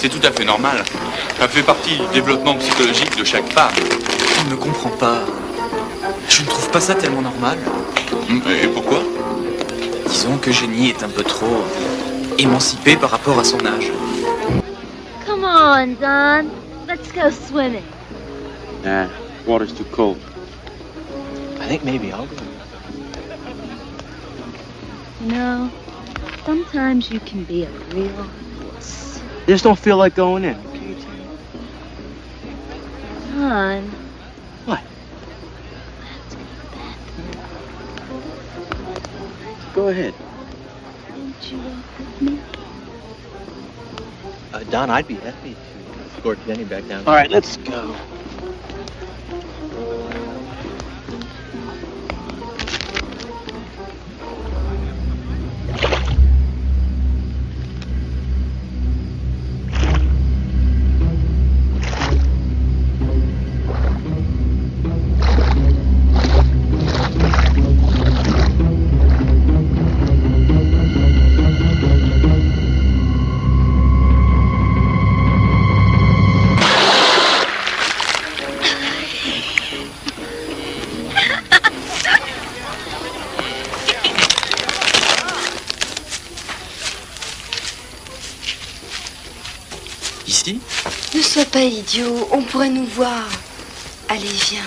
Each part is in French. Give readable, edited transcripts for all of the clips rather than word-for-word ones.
C'est tout à fait normal. Ça fait partie du développement psychologique de chaque femme. Je ne comprends pas. Je ne trouve pas ça tellement normal. Et pourquoi? Disons que Jenny est un peu trop émancipée par rapport à son âge. Come on, Don. Let's go swimming. Nah, water's too cold. I think maybe I'll go. You know, sometimes you can be a real wuss. Just don't feel like going in. Don. What? Let's go to the bathroom. Go ahead. Won't you walk with me? Don, I'd be happy to escort Jenny back down. All right, let's go. Ici? Ne sois pas idiot, on pourrait nous voir. Allez, viens.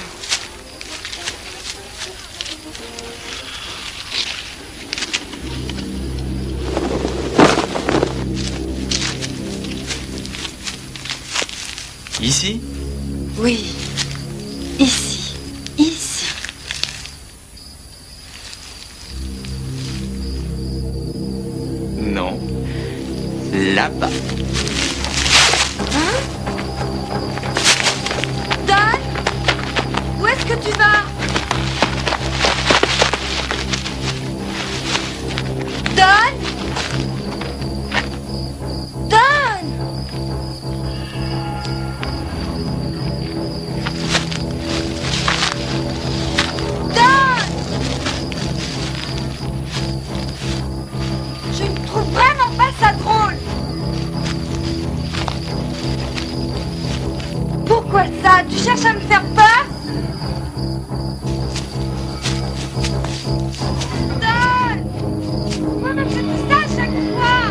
Ici? Oui, ici, ici. Non. Là-bas. Hein? Don? Où est-ce que tu vas? Don? Don? Don? Je ne trouve vraiment pas ça drôle. Pourquoi ça? Tu cherches à me faire peur? Don! Pourquoi me fais-tu ça à chaque fois?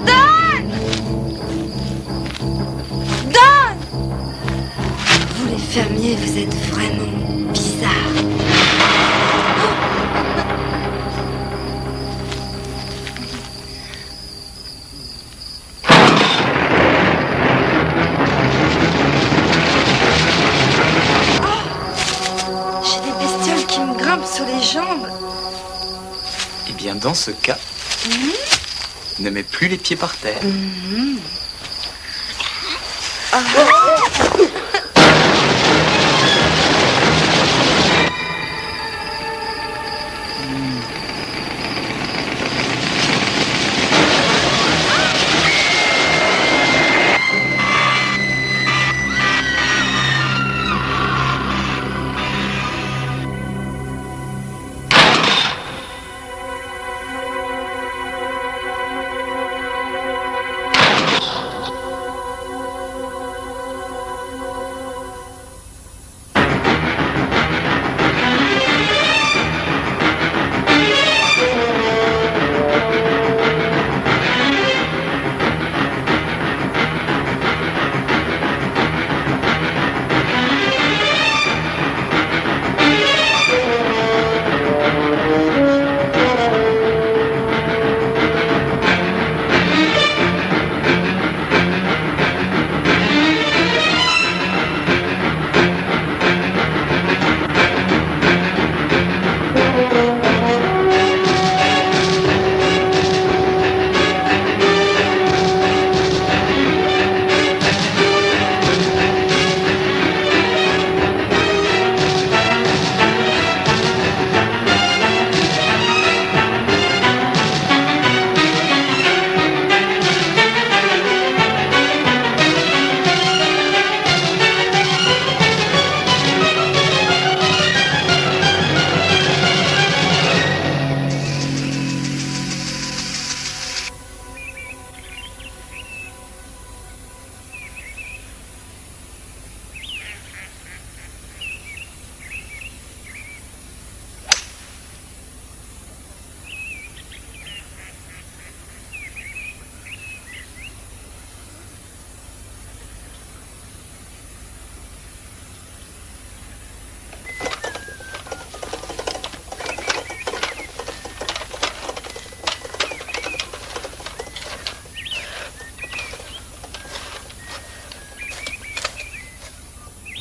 Don! Don! Vous les fermiers, vous êtes vraiment bizarres. J'ai des bestioles qui me grimpent sur les jambes. Eh bien, dans ce cas, ne mets plus les pieds par terre.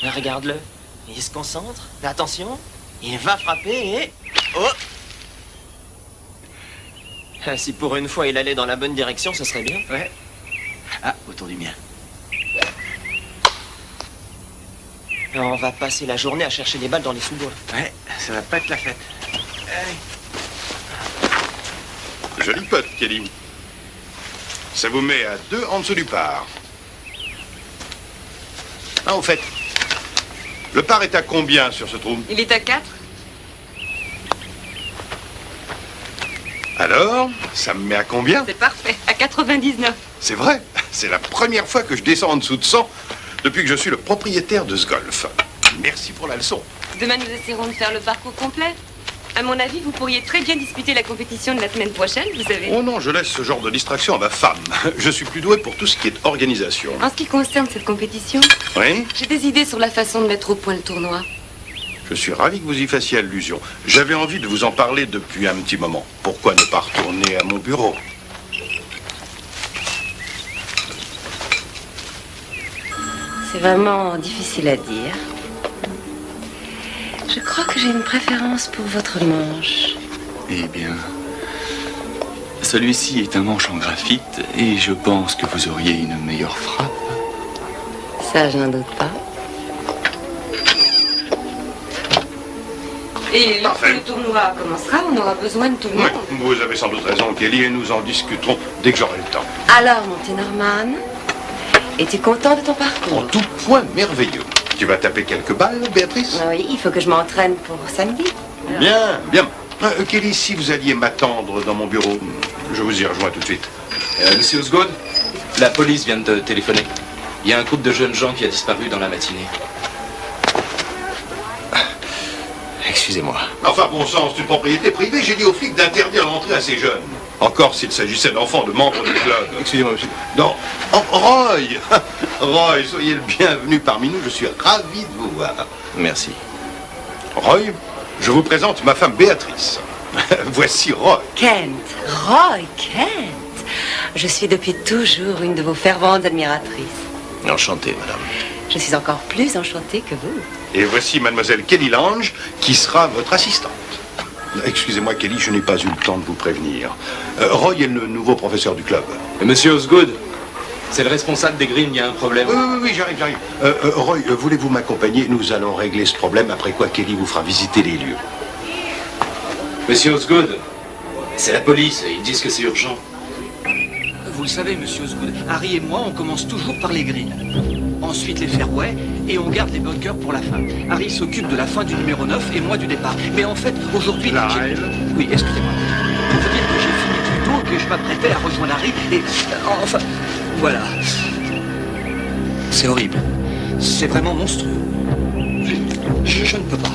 Mais regarde-le. Il se concentre. Attention. Il va frapper et... Oh! Si pour une fois il allait dans la bonne direction, ce serait bien. Ouais. Ah, autour du mien. On va passer la journée à chercher des balles dans les sous-bois. Ouais, ça va pas être la fête. Allez. Joli pote, Kelly. Ça vous met à 2 en dessous du par. Ah, au fait, le par est à combien sur ce trou? Il est à 4. Alors, ça me met à combien? C'est parfait. À 99. C'est vrai, c'est la première fois que je descends en dessous de 100 depuis que je suis le propriétaire de ce golf. Merci pour la leçon. Demain, nous essaierons de faire le parcours complet. À mon avis, vous pourriez très bien disputer la compétition de la semaine prochaine, vous savez. Oh non, je laisse ce genre de distraction à ma femme. Je suis plus doué pour tout ce qui est organisation. En ce qui concerne cette compétition, Oui? j'ai des idées sur la façon de mettre au point le tournoi. Je suis ravi que vous y fassiez allusion. J'avais envie de vous en parler depuis un petit moment. Pourquoi ne pas retourner à mon bureau? C'est vraiment difficile à dire. Je crois que j'ai une préférence pour votre manche. Eh bien, celui-ci est un manche en graphite et je pense que vous auriez une meilleure frappe. Ça, je n'en doute pas. Et lorsque Parfait. le tournoi commencera, on aura besoin de tout le Oui, monde. vous avez sans doute raison, Kelly, et nous en discuterons dès que j'aurai le temps. Alors, mon petit Norman, es-tu content de ton En parcours? tout point merveilleux. Tu vas taper quelques balles, Béatrice? Oui, il faut que je m'entraîne pour samedi. Bien, bien. Kelly, si vous alliez m'attendre dans mon bureau, je vous y rejoins tout de suite. Monsieur Osgood, la police vient de téléphoner. Il y a un groupe de jeunes gens qui a disparu dans la matinée. Excusez-moi. Enfin, bon sang, c'est une propriété privée. J'ai dit aux flics d'interdire l'entrée à ces jeunes. Encore s'il s'agissait d'enfants de membres du club. Excusez-moi, monsieur. Non. Oh, Roy Roy, soyez le bienvenu parmi nous. Je suis ravi de vous voir. Merci. Roy, je vous présente ma femme Béatrice. Voici Roy. Kent, Roy Kent. Je suis depuis toujours une de vos ferventes admiratrices. Enchanté, madame. Je suis encore plus enchantée que vous. Et voici mademoiselle Kelly Lange, qui sera votre assistante. Excusez-moi, Kelly, je n'ai pas eu le temps de vous prévenir. Roy est le nouveau professeur du club. Monsieur Osgood, c'est le responsable des grilles, il y a un problème. Oui, j'arrive. Roy, voulez-vous m'accompagner? Nous allons régler ce problème, après quoi Kelly vous fera visiter les lieux. Monsieur Osgood, c'est la police, ils disent que c'est urgent. Vous le savez, monsieur Osgood, Harry et moi, on commence toujours par les grilles. Ensuite les fairways, et on garde les bunkers pour la fin. Harry s'occupe de la fin du numéro 9 et moi du départ. Mais en fait, aujourd'hui... Oui, excusez-moi. Pour vous dire que j'ai fini plus tôt, que je m'apprêtais à rejoindre Harry, et... enfin, voilà. C'est horrible. C'est vraiment monstrueux. Je ne peux pas.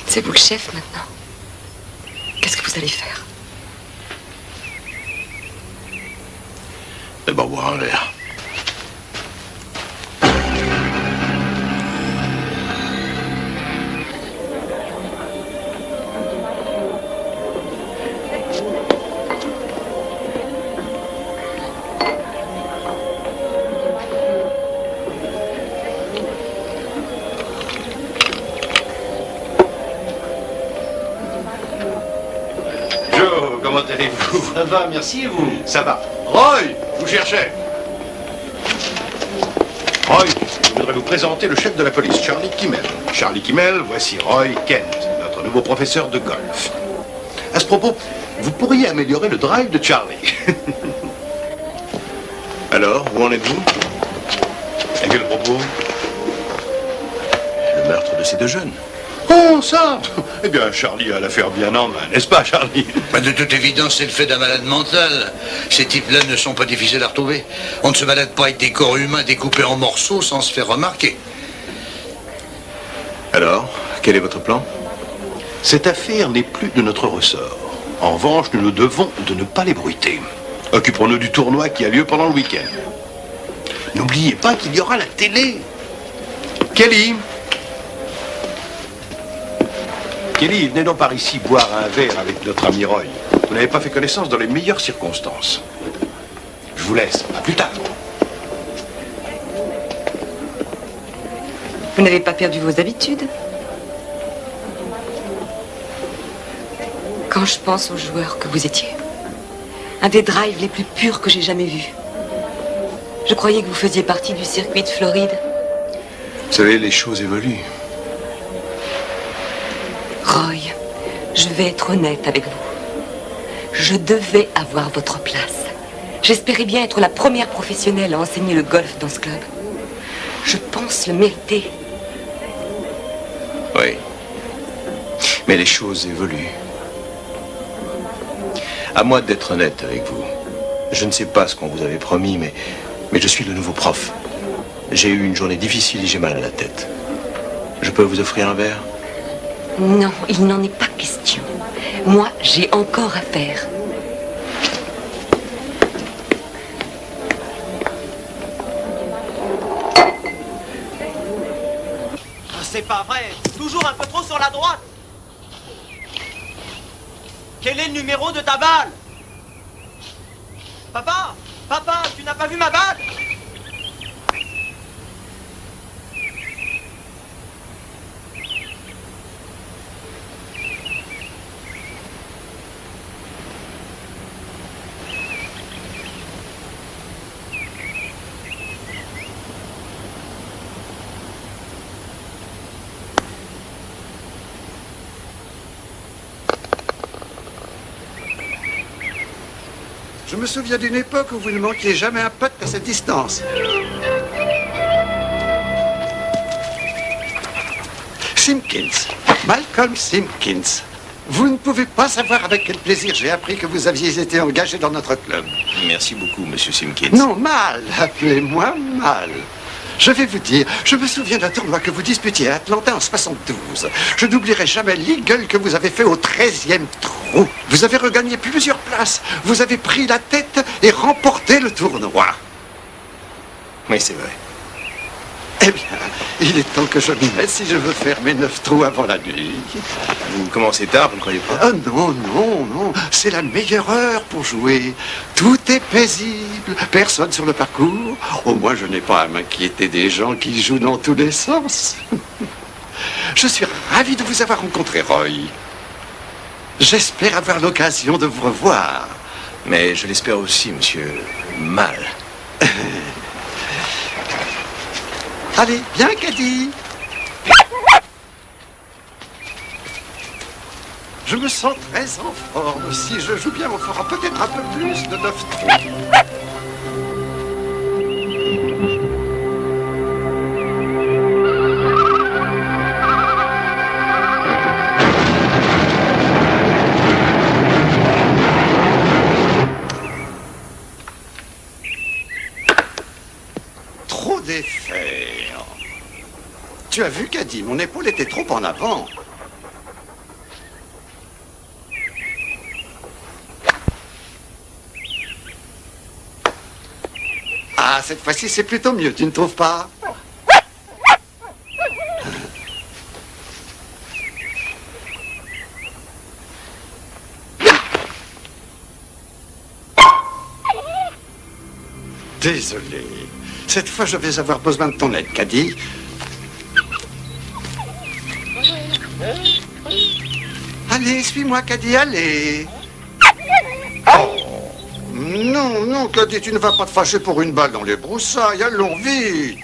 C'est vous le chef maintenant. Qu'est-ce que vous allez faire? D'abord boire un verre. Comment allez-vous? Ça va, merci, et vous? Ça va. Roy, vous cherchez? Roy, je voudrais vous présenter le chef de la police, Charlie Kimmel. Charlie Kimmel, voici Roy Kent, notre nouveau professeur de golf. À ce propos, vous pourriez améliorer le drive de Charlie. Alors, où en êtes-vous? À quel propos? Le meurtre de ces deux jeunes. Oh, ça! Eh bien, Charlie a l'affaire bien en main, n'est-ce pas, Charlie? Bah, de toute évidence, c'est le fait d'un malade mental. Ces types-là ne sont pas difficiles à retrouver. On ne se balade pas avec des corps humains découpés en morceaux sans se faire remarquer. Alors, quel est votre plan? Cette affaire n'est plus de notre ressort. En revanche, nous nous devons de ne pas l'ébruiter. Occupons-nous du tournoi qui a lieu pendant le week-end. N'oubliez pas qu'il y aura la télé. Kelly. Kelly, venez donc par ici boire un verre avec notre ami Roy. Vous n'avez pas fait connaissance dans les meilleures circonstances. Je vous laisse. À plus tard. Vous n'avez pas perdu vos habitudes? Quand je pense au joueur que vous étiez, un des drives les plus purs que j'ai jamais vus, je croyais que vous faisiez partie du circuit de Floride. Vous savez, les choses évoluent. Roy, je vais être honnête avec vous. Je devais avoir votre place. J'espérais bien être la première professionnelle à enseigner le golf dans ce club. Je pense le mériter. Oui. Mais les choses évoluent. À moi d'être honnête avec vous. Je ne sais pas ce qu'on vous avait promis, mais je suis le nouveau prof. J'ai eu une journée difficile et j'ai mal à la tête. Je peux vous offrir un verre? Non, il n'en est pas question. Moi, j'ai encore à faire. C'est pas vrai. Toujours un peu trop sur la droite. Quel est le numéro de ta balle? Papa, papa, tu n'as pas vu ma balle? Je me souviens d'une époque où vous ne manquiez jamais un pote à cette distance. Simpkins. Malcolm Simpkins. Vous ne pouvez pas savoir avec quel plaisir j'ai appris que vous aviez été engagé dans notre club. Merci beaucoup, monsieur Simpkins. Non, Mal. Appelez-moi Mal. Je vais vous dire, je me souviens d'un tournoi que vous disputiez à Atlanta en 72. Je n'oublierai jamais l'eagle que vous avez fait au 13e trou. Vous avez regagné plusieurs places. Vous avez pris la tête et remporté le tournoi. Oui, c'est vrai. Eh bien, il est temps que je m'y mette si je veux faire mes 9 trous avant la nuit. Vous commencez tard, vous ne croyez pas? Oh non, non, non. C'est la meilleure heure pour jouer. Tout est paisible. Personne sur le parcours. Au moins, je n'ai pas à m'inquiéter des gens qui jouent dans tous les sens. Je suis ravi de vous avoir rencontré, Roy. J'espère avoir l'occasion de vous revoir. Mais je l'espère aussi, monsieur Mal. Allez, viens, Caddy. Je me sens très en forme. Si je joue bien, on fera peut-être un peu plus de 9 trous. Trop d'effets. Tu as vu, Caddy, mon épaule était trop en avant. Ah, cette fois-ci, c'est plutôt mieux, tu ne trouves pas? Désolé. Cette fois, je vais avoir besoin de ton aide, Caddy. Allez, suis-moi, Caddy, allez. Oh. Non, non, Caddy, tu ne vas pas te fâcher pour une balle dans les broussailles. Allons vite.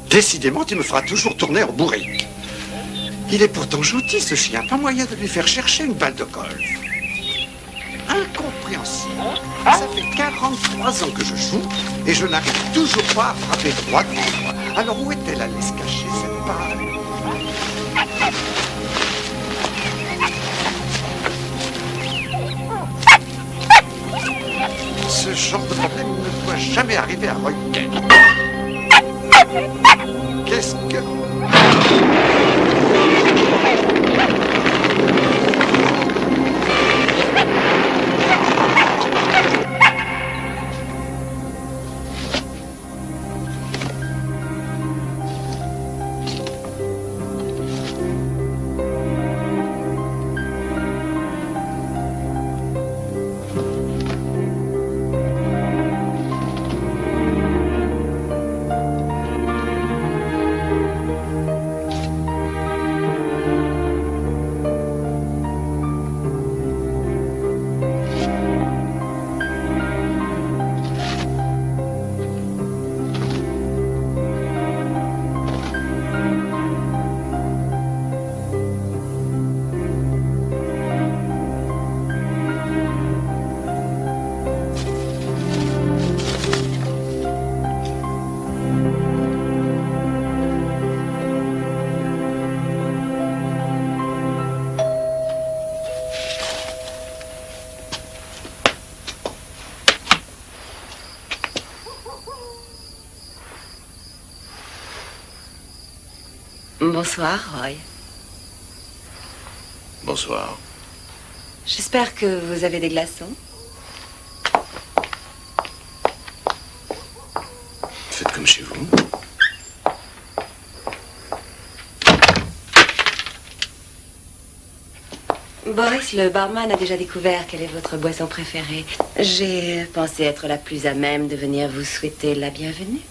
Décidément, tu me feras toujours tourner en bourrique. Il est pourtant gentil, ce chien. Pas moyen de lui faire chercher une balle de golf. Incompréhensible. Ça fait 43 ans que je joue et je n'arrive toujours pas à frapper droit devant moi. Alors où est-elle allée se cacher, cette balle? Ce genre de problème ne doit jamais arriver à Roy Kent. Qu'est-ce que... Bonsoir, Roy. Bonsoir. J'espère que vous avez des glaçons. Faites comme chez vous. Boris, le barman a déjà découvert quelle est votre boisson préférée. J'ai pensé être la plus à même de venir vous souhaiter la bienvenue.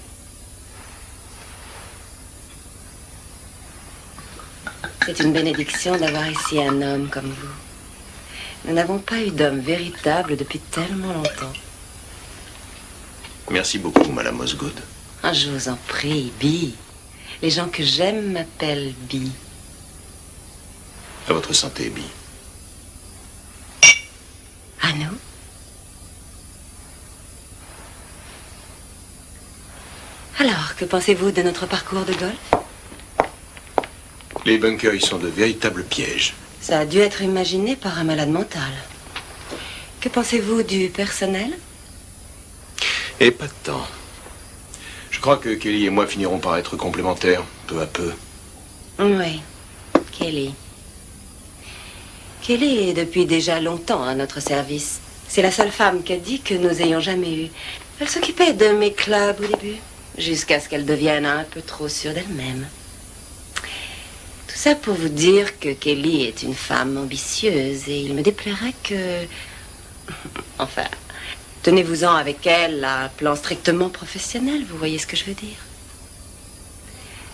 C'est une bénédiction d'avoir ici un homme comme vous. Nous n'avons pas eu d'homme véritable depuis tellement longtemps. Merci beaucoup, Madame Osgood. Ah, je vous en prie, Bee. Les gens que j'aime m'appellent Bee. À votre santé, Bee. À nous? Alors, que pensez-vous de notre parcours de golf? Les bunkers y sont de véritables pièges. Ça a dû être imaginé par un malade mental. Que pensez-vous du personnel? Et pas de temps. Je crois que Kelly et moi finirons par être complémentaires, peu à peu. Oui, Kelly. Kelly est depuis déjà longtemps à notre service. C'est la seule femme qu'a dit que nous ayons jamais eu. Elle s'occupait de mes clubs au début, jusqu'à ce qu'elle devienne un peu trop sûre d'elle-même. Tout ça pour vous dire que Kelly est une femme ambitieuse et il me déplairait que... Enfin, tenez-vous-en avec elle à un plan strictement professionnel, vous voyez ce que je veux dire.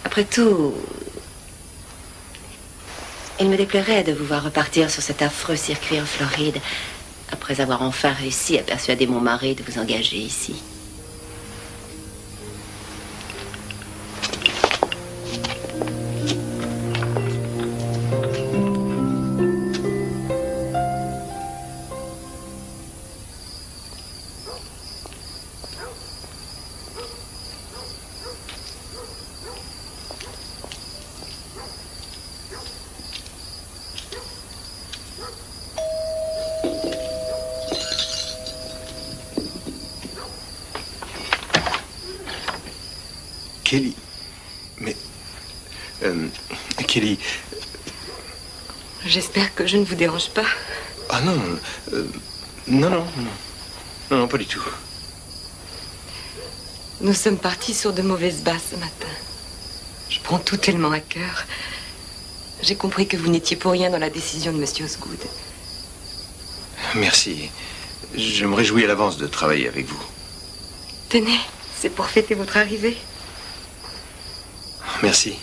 Après tout, il me déplairait de vous voir repartir sur cet affreux circuit en Floride, après avoir enfin réussi à persuader mon mari de vous engager ici. Kelly. Mais... Kelly... J'espère que je ne vous dérange pas. Ah non... non, non, pas du tout. Nous sommes partis sur de mauvaises bases ce matin. Je prends tout tellement à cœur. J'ai compris que vous n'étiez pour rien dans la décision de Monsieur Osgood. Merci. Je me réjouis à l'avance de travailler avec vous. Tenez, c'est pour fêter votre arrivée. Merci.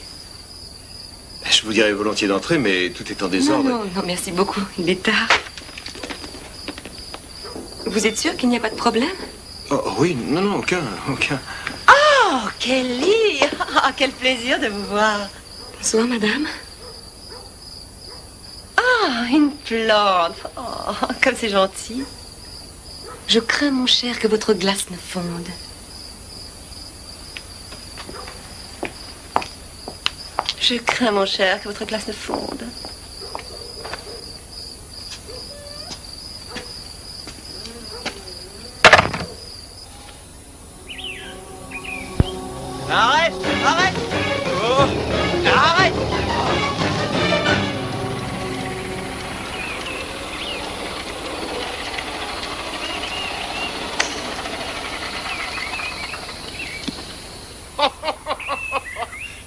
Je vous dirais volontiers d'entrer, mais tout est en désordre. Non, merci beaucoup. Il est tard. Vous êtes sûr qu'il n'y a pas de problème? Oh, oui, non, aucun. Oh, Kelly! Oh, quel plaisir de vous voir. Bonsoir, madame. Ah, une plante. Oh, comme c'est gentil. Je crains, mon cher, que votre glace ne fonde. Je crains, mon cher, que votre glace ne fonde. Arrête! Arrête! Oh! Arrête!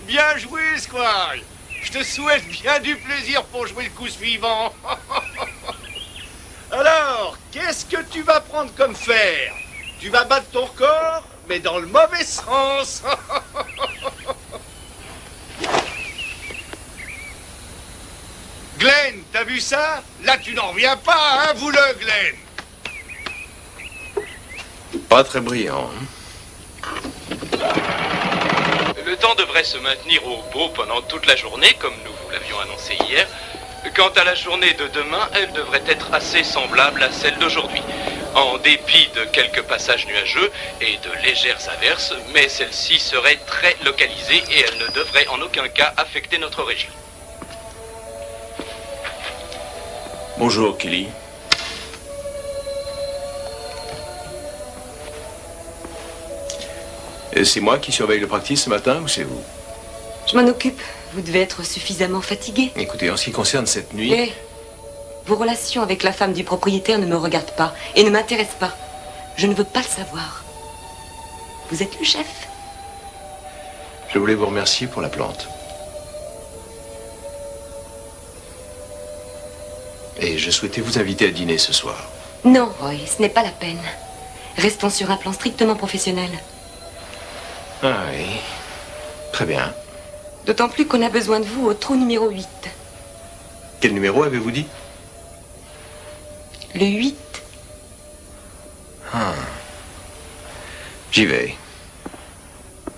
Bien joué, Squire. Je te souhaite bien du plaisir pour jouer le coup suivant. Alors, qu'est-ce que tu vas prendre comme fer? Tu vas battre ton record, mais dans le mauvais sens. Glenn, t'as vu ça? Là, tu n'en reviens pas, hein, vous-le, Glenn. Pas très brillant. Le temps devrait se maintenir au beau pendant toute la journée, comme nous vous l'avions annoncé hier. Quant à la journée de demain, elle devrait être assez semblable à celle d'aujourd'hui. En dépit de quelques passages nuageux et de légères averses, mais celle-ci serait très localisée et elle ne devrait en aucun cas affecter notre région. Bonjour, Kelly. C'est moi qui surveille le practice ce matin ou c'est vous? Je m'en occupe. Vous devez être suffisamment fatigué. Écoutez, en ce qui concerne cette nuit... Eh, vos relations avec la femme du propriétaire ne me regardent pas et ne m'intéressent pas. Je ne veux pas le savoir. Vous êtes le chef. Je voulais vous remercier pour la plante. Et je souhaitais vous inviter à dîner ce soir. Non, Roy, ce n'est pas la peine. Restons sur un plan strictement professionnel. Ah oui. Très bien. D'autant plus qu'on a besoin de vous au trou numéro 8. Quel numéro avez-vous dit? Le 8. Ah. J'y vais.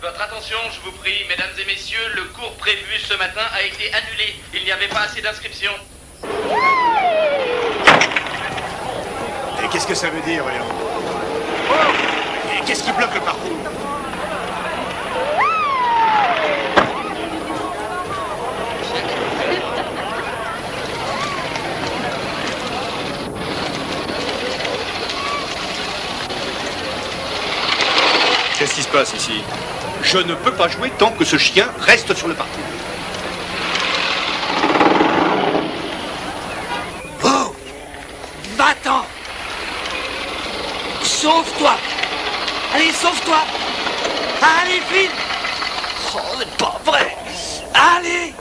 Votre attention, je vous prie, mesdames et messieurs, le cours prévu ce matin a été annulé. Il n'y avait pas assez d'inscriptions. Et qu'est-ce que ça veut dire, voyons? Et qu'est-ce qui bloque le parcours? Qu'est-ce qui se passe ici? Je ne peux pas jouer tant que ce chien reste sur le parcours. Oh! Va-t'en! Sauve-toi! Allez, sauve-toi! Allez, vite! Oh, c'est pas vrai! Allez!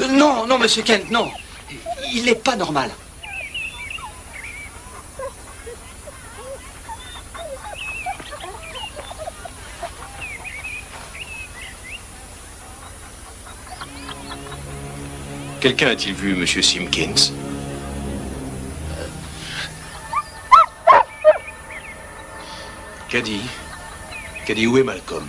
Non, non, monsieur Kent, non. Il n'est pas normal. Quelqu'un a-t-il vu Monsieur Simpkins? Caddy, où est Malcolm?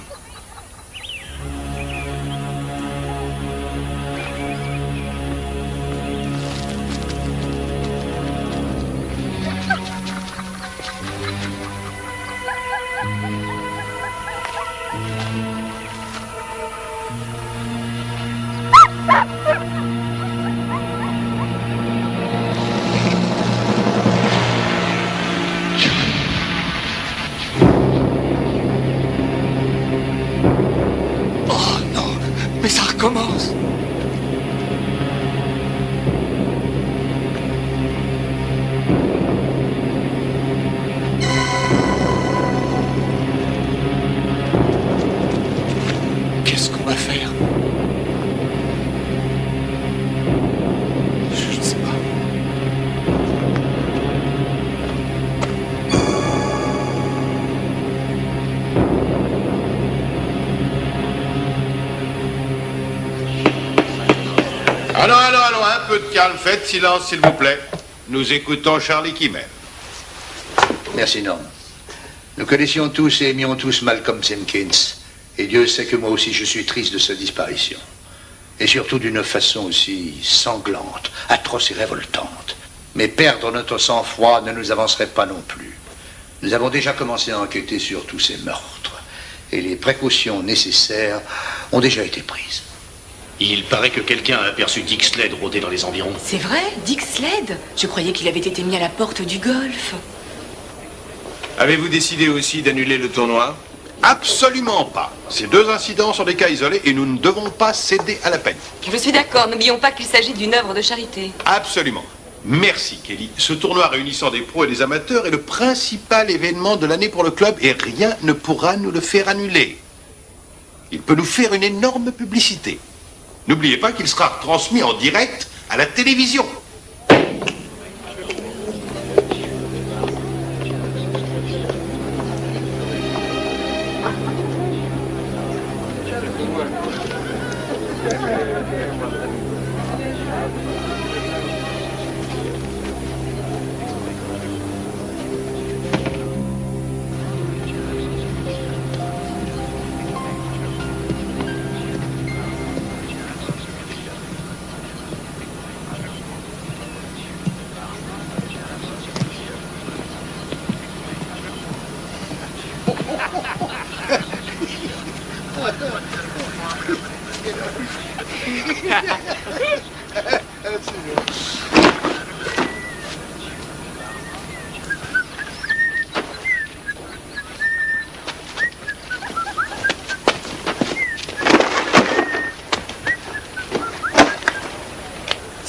Commence. Qu'est-ce qu'on va faire? Je ne sais pas. Allons, un peu de calme, faites silence s'il vous plaît. Nous écoutons Charlie Kimmel. Merci, Norm. Nous connaissions tous et aimions tous Malcolm Simpkins. Et Dieu sait que moi aussi je suis triste de sa disparition. Et surtout d'une façon aussi sanglante, atroce et révoltante. Mais perdre notre sang-froid ne nous avancerait pas non plus. Nous avons déjà commencé à enquêter sur tous ces meurtres. Et les précautions nécessaires ont déjà été prises. Il paraît que quelqu'un a aperçu Dick Slade rôder dans les environs. C'est vrai, Dick Slade? Je croyais qu'il avait été mis à la porte du golf. Avez-vous décidé aussi d'annuler le tournoi? Absolument pas. Ces deux incidents sont des cas isolés et nous ne devons pas céder à la peine. Je suis d'accord, n'oublions pas qu'il s'agit d'une œuvre de charité. Absolument. Merci, Kelly. Ce tournoi réunissant des pros et des amateurs est le principal événement de l'année pour le club et rien ne pourra nous le faire annuler. Il peut nous faire une énorme publicité. N'oubliez pas qu'il sera retransmis en direct à la télévision.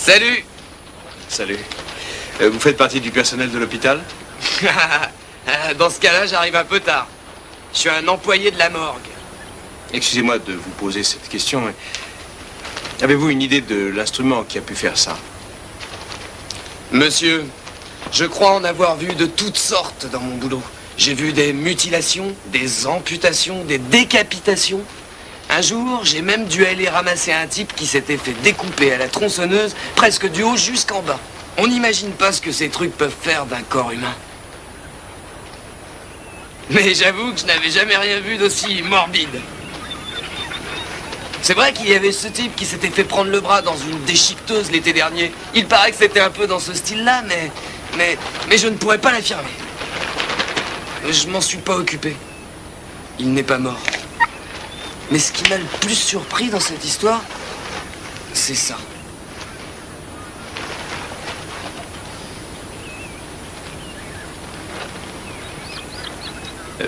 Salut. Salut. Vous faites partie du personnel de l'hôpital? Dans ce cas-là, j'arrive un peu tard. Je suis un employé de la morgue. Excusez-moi de vous poser cette question, mais avez-vous une idée de l'instrument qui a pu faire ça? Monsieur, je crois en avoir vu de toutes sortes dans mon boulot. J'ai vu des mutilations, des amputations, des décapitations. Un jour, j'ai même dû aller ramasser un type qui s'était fait découper à la tronçonneuse, presque du haut jusqu'en bas. On n'imagine pas ce que ces trucs peuvent faire d'un corps humain. Mais j'avoue que je n'avais jamais rien vu d'aussi morbide. C'est vrai qu'il y avait ce type qui s'était fait prendre le bras dans une déchiqueteuse l'été dernier. Il paraît que c'était un peu dans ce style-là, mais je ne pourrais pas l'affirmer. Je m'en suis pas occupé. Il n'est pas mort. Mais ce qui m'a le plus surpris dans cette histoire, c'est ça.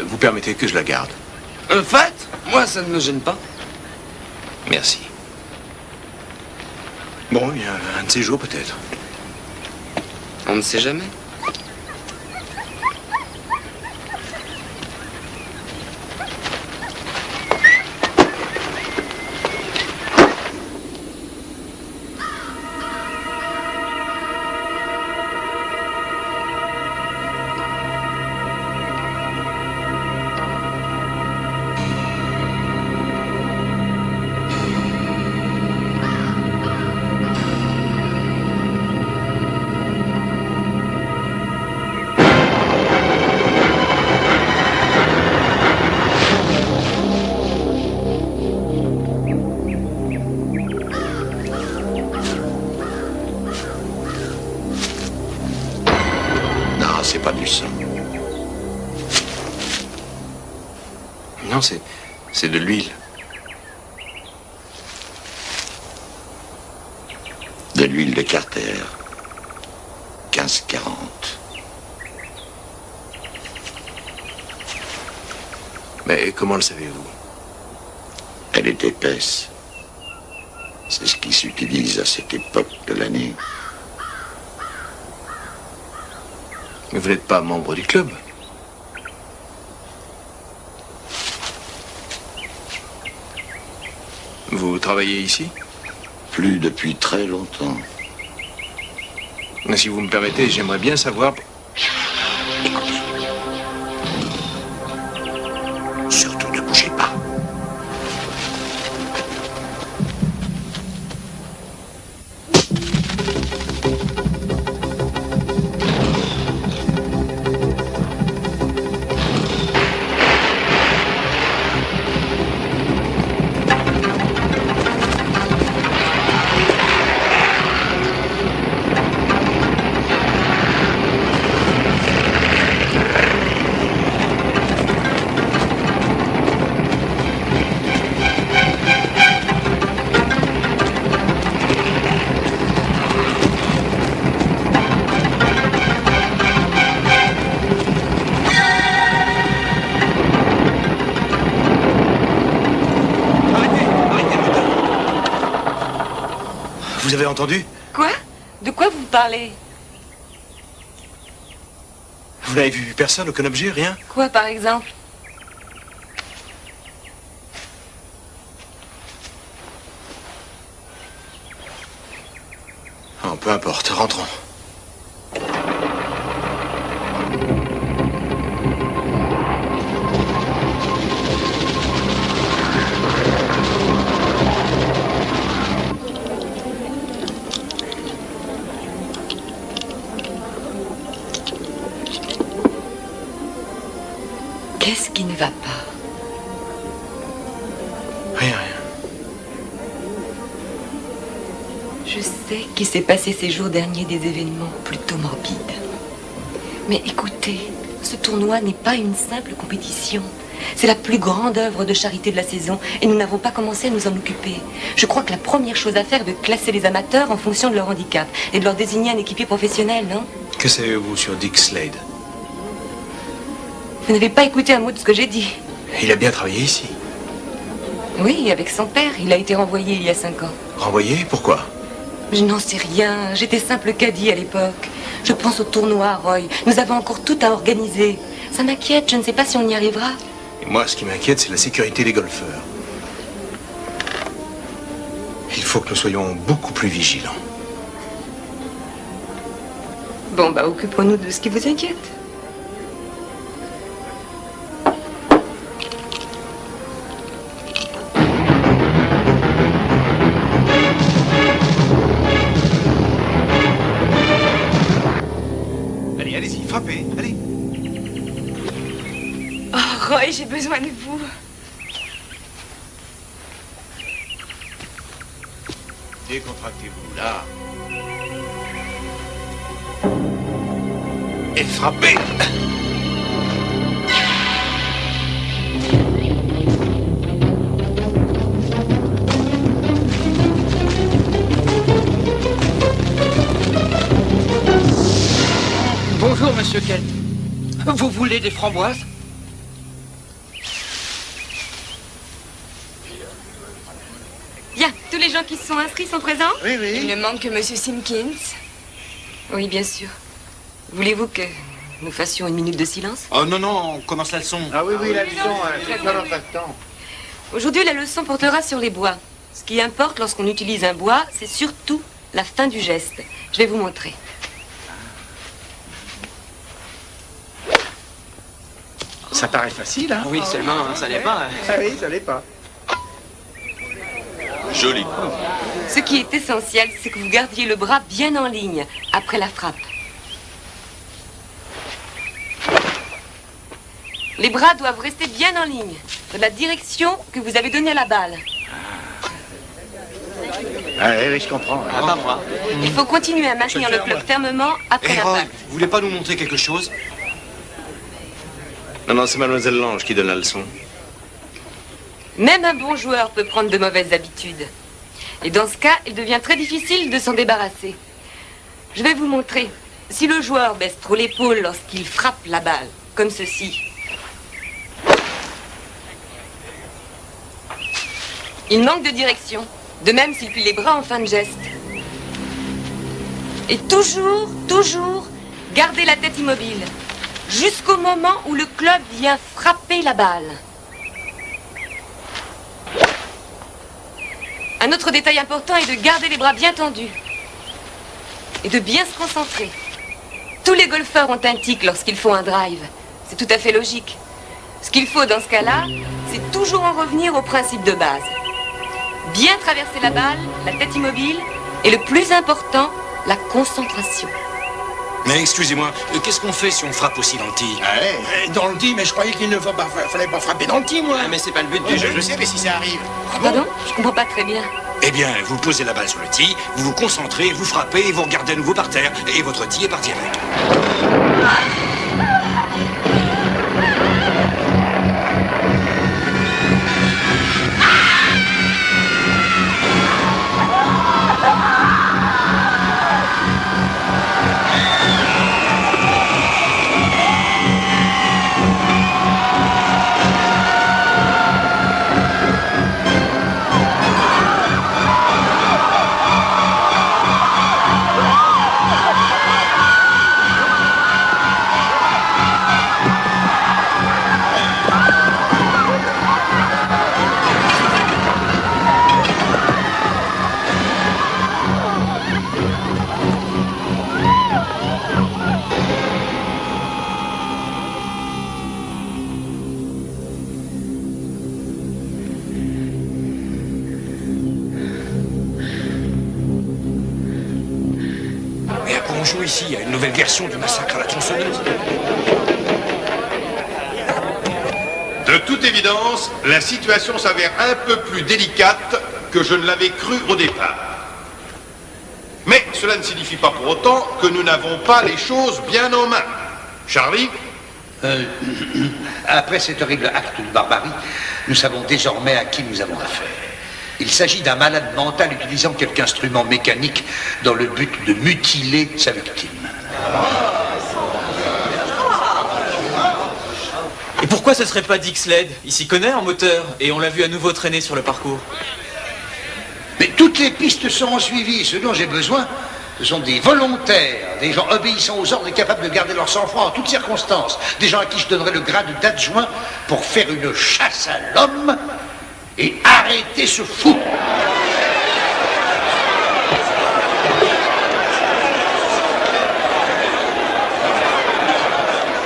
Vous permettez que je la garde? En fait, moi, ça ne me gêne pas. Merci. Bon, il y a un de ces jours peut-être. On ne sait jamais. C'est pas du sang. Non, c'est de l'huile. De l'huile de Carter. 1540. Mais comment le savez-vous? Elle est épaisse. C'est ce qui s'utilise à cette époque de l'année. Mais vous n'êtes pas membre du club? Vous travaillez ici? Plus depuis très longtemps. Mais si vous me permettez, j'aimerais bien savoir... Surtout ne bougez pas. Vous avez entendu? Quoi? De quoi vous parlez? Vous n'avez vu personne, aucun objet, rien? Quoi, par exemple? Oh, peu importe, rentrons. Qu'est-ce qui ne va pas? Rien. Je sais qu'il s'est passé ces jours derniers des événements plutôt morbides. Mais écoutez, ce tournoi n'est pas une simple compétition. C'est la plus grande œuvre de charité de la saison et nous n'avons pas commencé à nous en occuper. Je crois que la première chose à faire est de classer les amateurs en fonction de leur handicap et de leur désigner un équipier professionnel, non? Que savez-vous sur Dick Slade? Vous n'avez pas écouté un mot de ce que j'ai dit. Il a bien travaillé ici. Oui, avec son père. Il a été renvoyé il y a 5 ans. Renvoyé? Pourquoi? Je n'en sais rien. J'étais simple caddie à l'époque. Je pense au tournoi, Roy. Nous avons encore tout à organiser. Ça m'inquiète, je ne sais pas si on y arrivera. Et moi, ce qui m'inquiète, c'est la sécurité des golfeurs. Il faut que nous soyons beaucoup plus vigilants. Bon, bah, occupons-nous de ce qui vous inquiète. Allez, allez-y, frappez, allez. Oh, Roy, j'ai besoin de vous. Décontractez-vous, là. Et frappez. Bonjour, monsieur Kent. Vous voulez des framboises? Bien, tous les gens qui se sont inscrits sont présents? Oui, oui. Il ne manque que monsieur Simpkins. Oui, bien sûr. Voulez-vous que nous fassions une minute de silence? Oh non, non, on commence la leçon. Ah oui, oui, la leçon, c'est pas notre temps. Aujourd'hui, la leçon portera sur les bois. Ce qui importe lorsqu'on utilise un bois, c'est surtout la fin du geste. Je vais vous montrer. Ça paraît facile, hein? Oui, seulement, ça l'est pas. Ah oui, ça l'est pas. Joli. Ce qui est essentiel, c'est que vous gardiez le bras bien en ligne après la frappe. Les bras doivent rester bien en ligne, dans la direction que vous avez donnée à la balle. Ah oui, je comprends. Ah, pas moi. Il faut continuer à maintenir le club fermement après la Roy, balle. vous voulez pas nous montrer quelque chose? Non, non, c'est Mademoiselle Lange qui donne la leçon. Même un bon joueur peut prendre de mauvaises habitudes. Et dans ce cas, il devient très difficile de s'en débarrasser. Je vais vous montrer. Si le joueur baisse trop l'épaule lorsqu'il frappe la balle, comme ceci, il manque de direction. De même s'il plie les bras en fin de geste. Et toujours, toujours, gardez la tête immobile. Jusqu'au moment où le club vient frapper la balle. Un autre détail important est de garder les bras bien tendus. Et de bien se concentrer. Tous les golfeurs ont un tic lorsqu'ils font un drive. C'est tout à fait logique. Ce qu'il faut dans ce cas-là, c'est toujours en revenir au principe de base. Bien traverser la balle, la tête immobile, et le plus important, la concentration. Mais excusez-moi, qu'est-ce qu'on fait si on frappe aussi dans le tee? Dans le tee, mais je croyais qu'il ne fallait pas frapper dans le tee, moi. Ah, mais c'est pas le but du jeu. Je sais, mais si ça arrive. Pardon? Je comprends pas très bien. Eh bien, vous posez la balle sur le tee, vous vous concentrez, vous frappez et vous regardez à nouveau par terre. Et votre tee est parti avec. On joue ici à une nouvelle version du massacre à la tronçonneuse. De toute évidence, la situation s'avère un peu plus délicate que je ne l'avais cru au départ. Mais cela ne signifie pas pour autant que nous n'avons pas les choses bien en main. Charlie? Après cet horrible acte de barbarie, nous savons désormais à qui nous avons affaire. Il s'agit d'un malade mental utilisant quelque instrument mécanique dans le but de mutiler sa victime. Et pourquoi ce serait pas Dick Slade? Il s'y connaît en moteur, et on l'a vu à nouveau traîner sur le parcours. Mais toutes les pistes seront suivies. Ce dont j'ai besoin, ce sont des volontaires, des gens obéissants aux ordres et capables de garder leur sang-froid en toutes circonstances. Des gens à qui je donnerai le grade d'adjoint pour faire une chasse à l'homme et arrêter ce fou.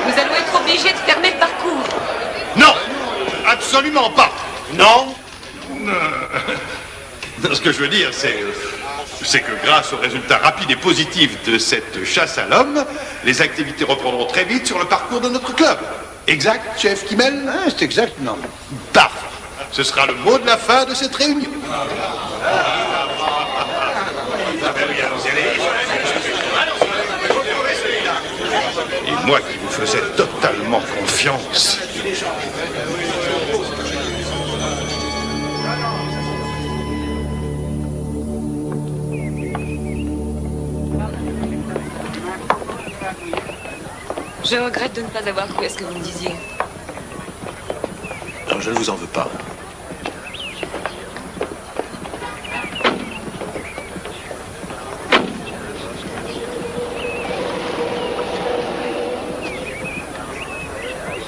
Nous allons être obligés de fermer le parcours. Non, absolument pas. Non. Ce que je veux dire, c'est que grâce aux résultats rapides et positifs de cette chasse à l'homme, les activités reprendront très vite sur le parcours de notre club. Exact, chef Kimmel? Ah, c'est exact, non. Parfait. Ce sera le mot de la fin de cette réunion. Et moi qui vous faisais totalement confiance. Je regrette de ne pas avoir cru à ce que vous me disiez. Non, je ne vous en veux pas.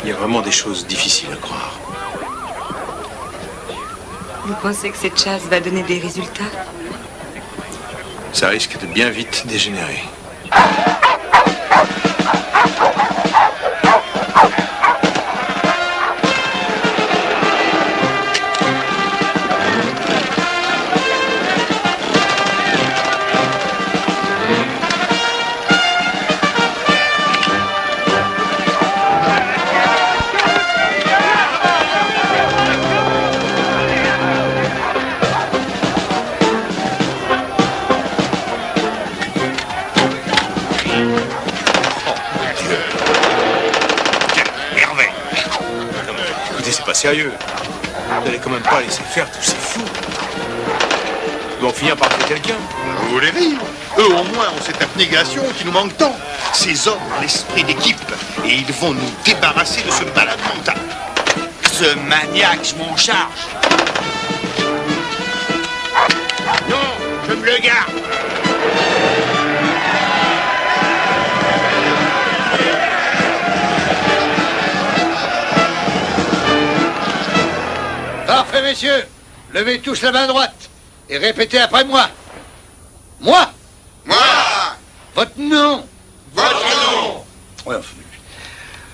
Il y a vraiment des choses difficiles à croire. Vous pensez que cette chasse va donner des résultats? Ça risque de bien vite dégénérer. Sérieux. Vous n'allez quand même pas laisser faire tous ces fous. Ils vont finir par tuer quelqu'un. Vous voulez rire? Eux au moins ont cette abnégation qui nous manque tant. Ces hommes ont l'esprit d'équipe et ils vont nous débarrasser de ce malade mental. Ce maniaque, je m'en charge. Non, je me le garde. Parfait, messieurs. Levez tous la main droite et répétez après moi. Moi. Moi. Votre nom. Votre nom. Ouais, enfin,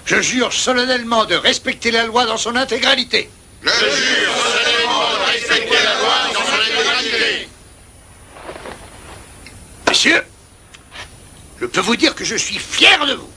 je jure solennellement de respecter la loi dans son intégralité. Je jure solennellement de respecter la loi dans son intégralité. Messieurs, je peux vous dire que je suis fier de vous.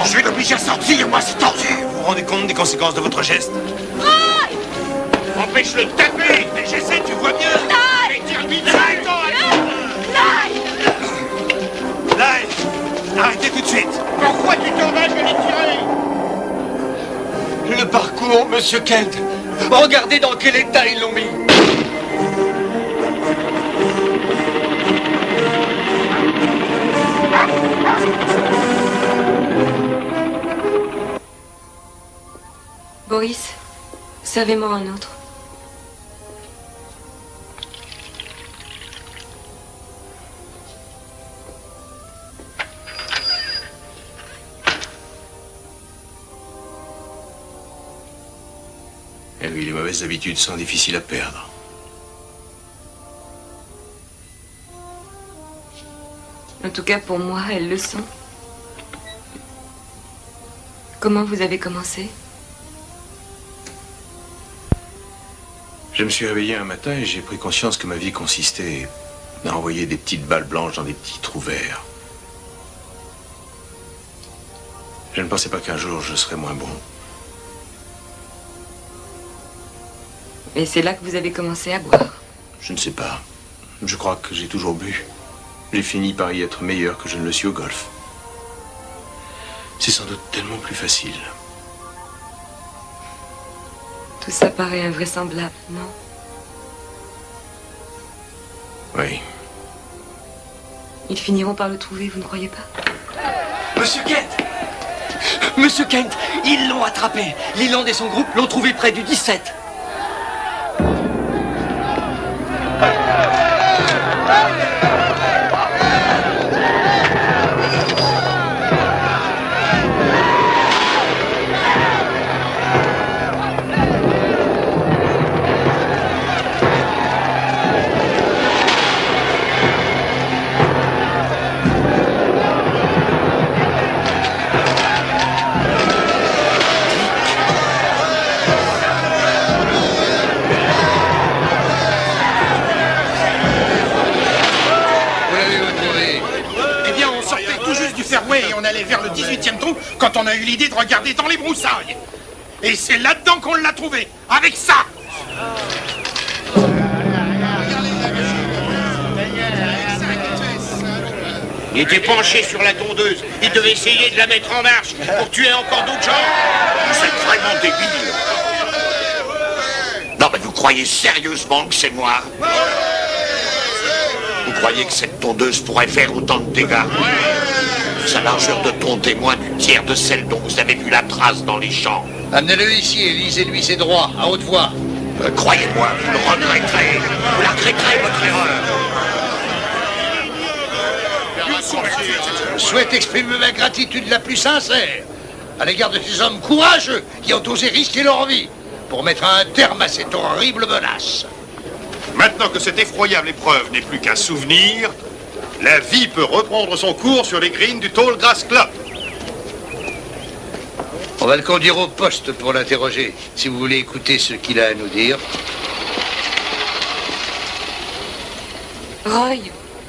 Je vais l'obliger à sortir, moi, c'est tordu. Vous vous rendez compte des conséquences de votre geste? Empêche-le de taper. Mais j'essaie, tu vois bien. Mais tire-lui dessus. Lai, arrêtez tout de suite. Pourquoi tu t'en vas? Je vais les tirer. Le parcours, monsieur Kent. Regardez dans quel état ils l'ont mis. Boris, servez-moi un autre. Et lui, les mauvaises habitudes sont difficiles à perdre. En tout cas, pour moi, elles le sont. Comment vous avez commencé? Je me suis réveillé un matin et j'ai pris conscience que ma vie consistait à envoyer des petites balles blanches dans des petits trous verts. Je ne pensais pas qu'un jour je serais moins bon. Et c'est là que vous avez commencé à boire. Je ne sais pas. Je crois que j'ai toujours bu. J'ai fini par y être meilleur que je ne le suis au golf. C'est sans doute tellement plus facile. Tout ça paraît invraisemblable, non? Oui. Ils finiront par le trouver, vous ne croyez pas? Monsieur Kent! Monsieur Kent, ils l'ont attrapé. Leland et son groupe l'ont trouvé près du 17. Et on allait vers le 18e trou quand on a eu l'idée de regarder dans les broussailles. Et c'est là-dedans qu'on l'a trouvé, avec ça. Il était penché sur la tondeuse. Il devait essayer de la mettre en marche pour tuer encore d'autres gens. Vous êtes vraiment débile. Non, mais vous croyez sérieusement que c'est moi? Vous croyez que cette tondeuse pourrait faire autant de dégâts? Sa largeur de tonde est moins du tiers de celle dont vous avez vu la trace dans les champs. Amenez-le ici et lisez-lui ses droits, à haute voix. Croyez-moi, vous le regretterez. Vous la regretterez, votre erreur. Je souhaite exprimer ma gratitude la plus sincère à l'égard de ces hommes courageux qui ont osé risquer leur vie pour mettre un terme à cette horrible menace. Maintenant que cette effroyable épreuve n'est plus qu'un souvenir, la vie peut reprendre son cours sur les greens du Tall Grass Club. On va le conduire au poste pour l'interroger, si vous voulez écouter ce qu'il a à nous dire. Roy,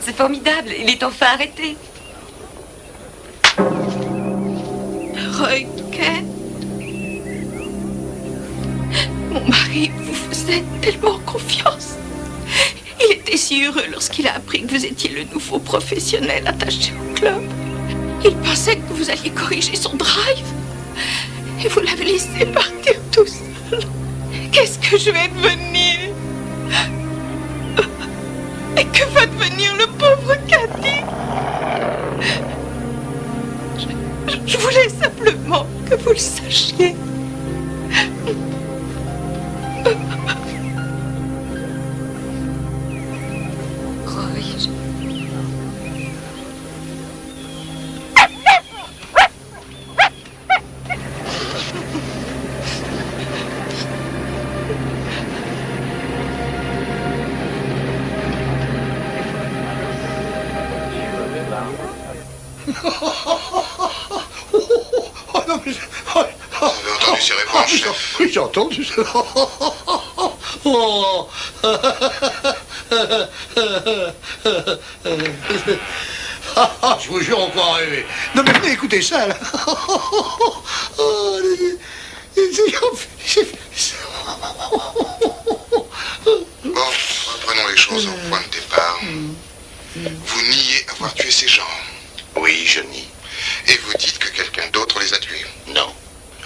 c'est formidable, il est enfin arrêté. Roy Kent. Mon mari vous faisait tellement confiance. Il était si heureux lorsqu'il a appris que vous étiez le nouveau professionnel attaché au club. Il pensait que vous alliez corriger son drive. Et vous l'avez laissé partir tout seul. Qu'est-ce que je vais devenir? Et que va devenir le pauvre Cathy? Je voulais simplement que vous le sachiez. Vous avez entendu ces réponses, chef? Oui, j'ai entendu. Oh. Je vous jure, on croit rêver. Non, mais venez écoutez ça, là. Bon, reprenons les choses au point de départ. Vous niez avoir tué ces gens? Oui, je nie. Et vous dites que quelqu'un d'autre les a tués? Non.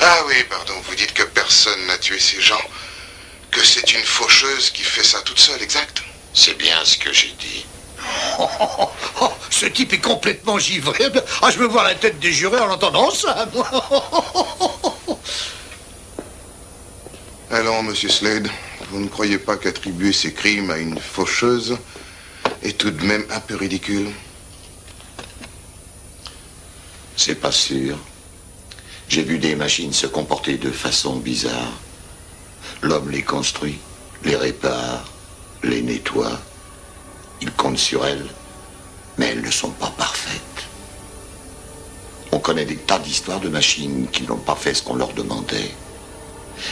Ah oui, pardon, vous dites que personne n'a tué ces gens, que c'est une faucheuse qui fait ça toute seule, exact? C'est bien ce que j'ai dit. Ce type est complètement givré. Ah, je veux voir la tête des jurés en entendant ça, moi. Allons, monsieur Slade, vous ne croyez pas qu'attribuer ces crimes à une faucheuse est tout de même un peu ridicule? C'est pas sûr. J'ai vu des machines se comporter de façon bizarre. L'homme les construit, les répare, les nettoie. Il compte sur elles, mais elles ne sont pas parfaites. On connaît des tas d'histoires de machines qui n'ont pas fait ce qu'on leur demandait.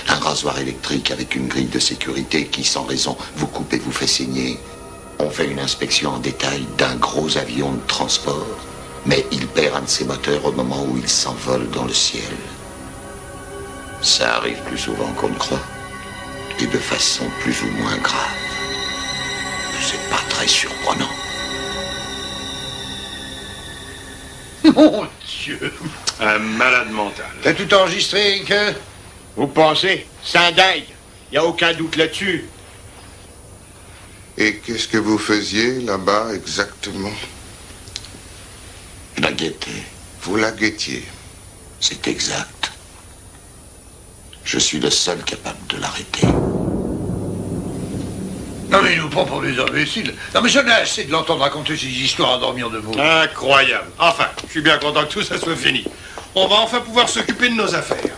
Un rasoir électrique avec une grille de sécurité qui, sans raison, vous coupe et vous fait saigner. On fait une inspection en détail d'un gros avion de transport, mais il perd un de ses moteurs au moment où il s'envole dans le ciel. Ça arrive plus souvent qu'on ne croit. et de façon plus ou moins grave. C'est pas très surprenant. Mon Dieu! Un malade mental. T'as tout enregistré, Inke? Vous pensez? C'est un dingue. Y a aucun doute là-dessus. Et qu'est-ce que vous faisiez là-bas exactement? La guettais. Vous la guettiez? C'est exact. Je suis le seul capable de l'arrêter. Non mais il nous prend pour des imbéciles. Non mais j'en ai assez de l'entendre raconter ces histoires à dormir debout. Incroyable. Enfin, je suis bien content que tout ça soit fini. On va enfin pouvoir s'occuper de nos affaires.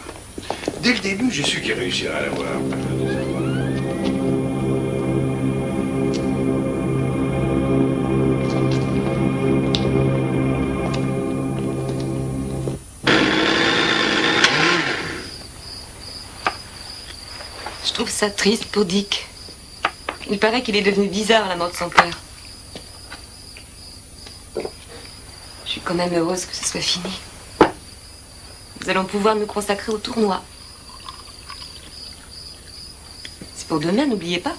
Dès le début, j'ai su qu'il réussirait à l'avoir. Je trouve ça triste pour Dick. Il paraît qu'il est devenu bizarre à la mort de son père. Je suis quand même heureuse que ce soit fini. Nous allons pouvoir nous consacrer au tournoi. C'est pour demain, n'oubliez pas.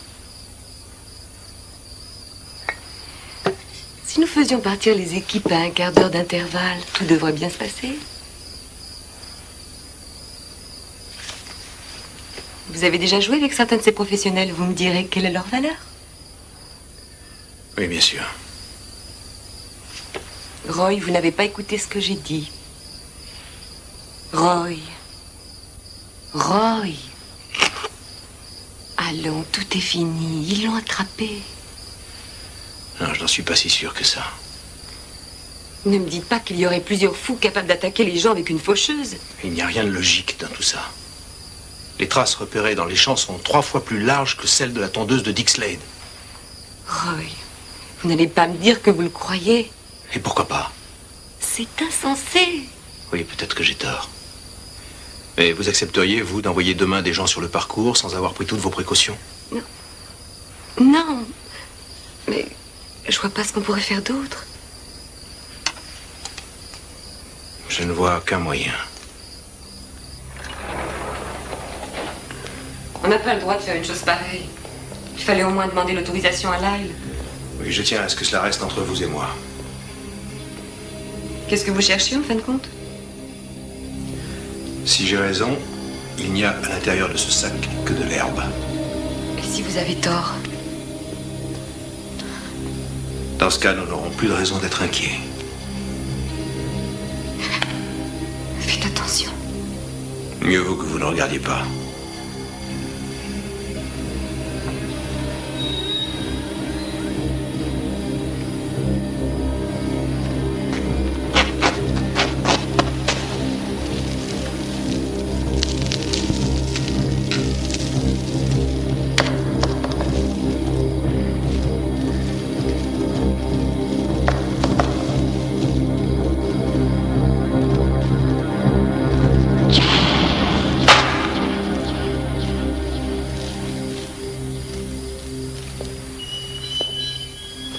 Si nous faisions partir les équipes à un quart d'heure d'intervalle, tout devrait bien se passer. Vous avez déjà joué avec certains de ces professionnels. Vous me direz quelle est leur valeur? Oui, bien sûr. Roy, vous n'avez pas écouté ce que j'ai dit. Roy. Roy. Allons, tout est fini. Ils l'ont attrapé. Non, je n'en suis pas si sûr que ça. Ne me dites pas qu'il y aurait plusieurs fous capables d'attaquer les gens avec une faucheuse. Il n'y a rien de logique dans tout ça. Les traces repérées dans les champs sont 3 fois plus larges que celles de la tondeuse de Dick Slade. Roy, vous n'allez pas me dire que vous le croyez. Et pourquoi pas? C'est insensé. Oui, peut-être que j'ai tort. Mais vous accepteriez, vous, d'envoyer demain des gens sur le parcours sans avoir pris toutes vos précautions? Non. Mais je vois pas ce qu'on pourrait faire d'autre. Je ne vois qu'un moyen. On n'a pas le droit de faire une chose pareille. Il fallait au moins demander l'autorisation à Lyle. Oui, je tiens à ce que cela reste entre vous et moi. Qu'est-ce que vous cherchez en fin de compte? Si j'ai raison, il n'y a à l'intérieur de ce sac que de l'herbe. Et si vous avez tort? Dans ce cas, nous n'aurons plus de raison d'être inquiets. Faites attention. Mieux vaut que vous ne regardiez pas.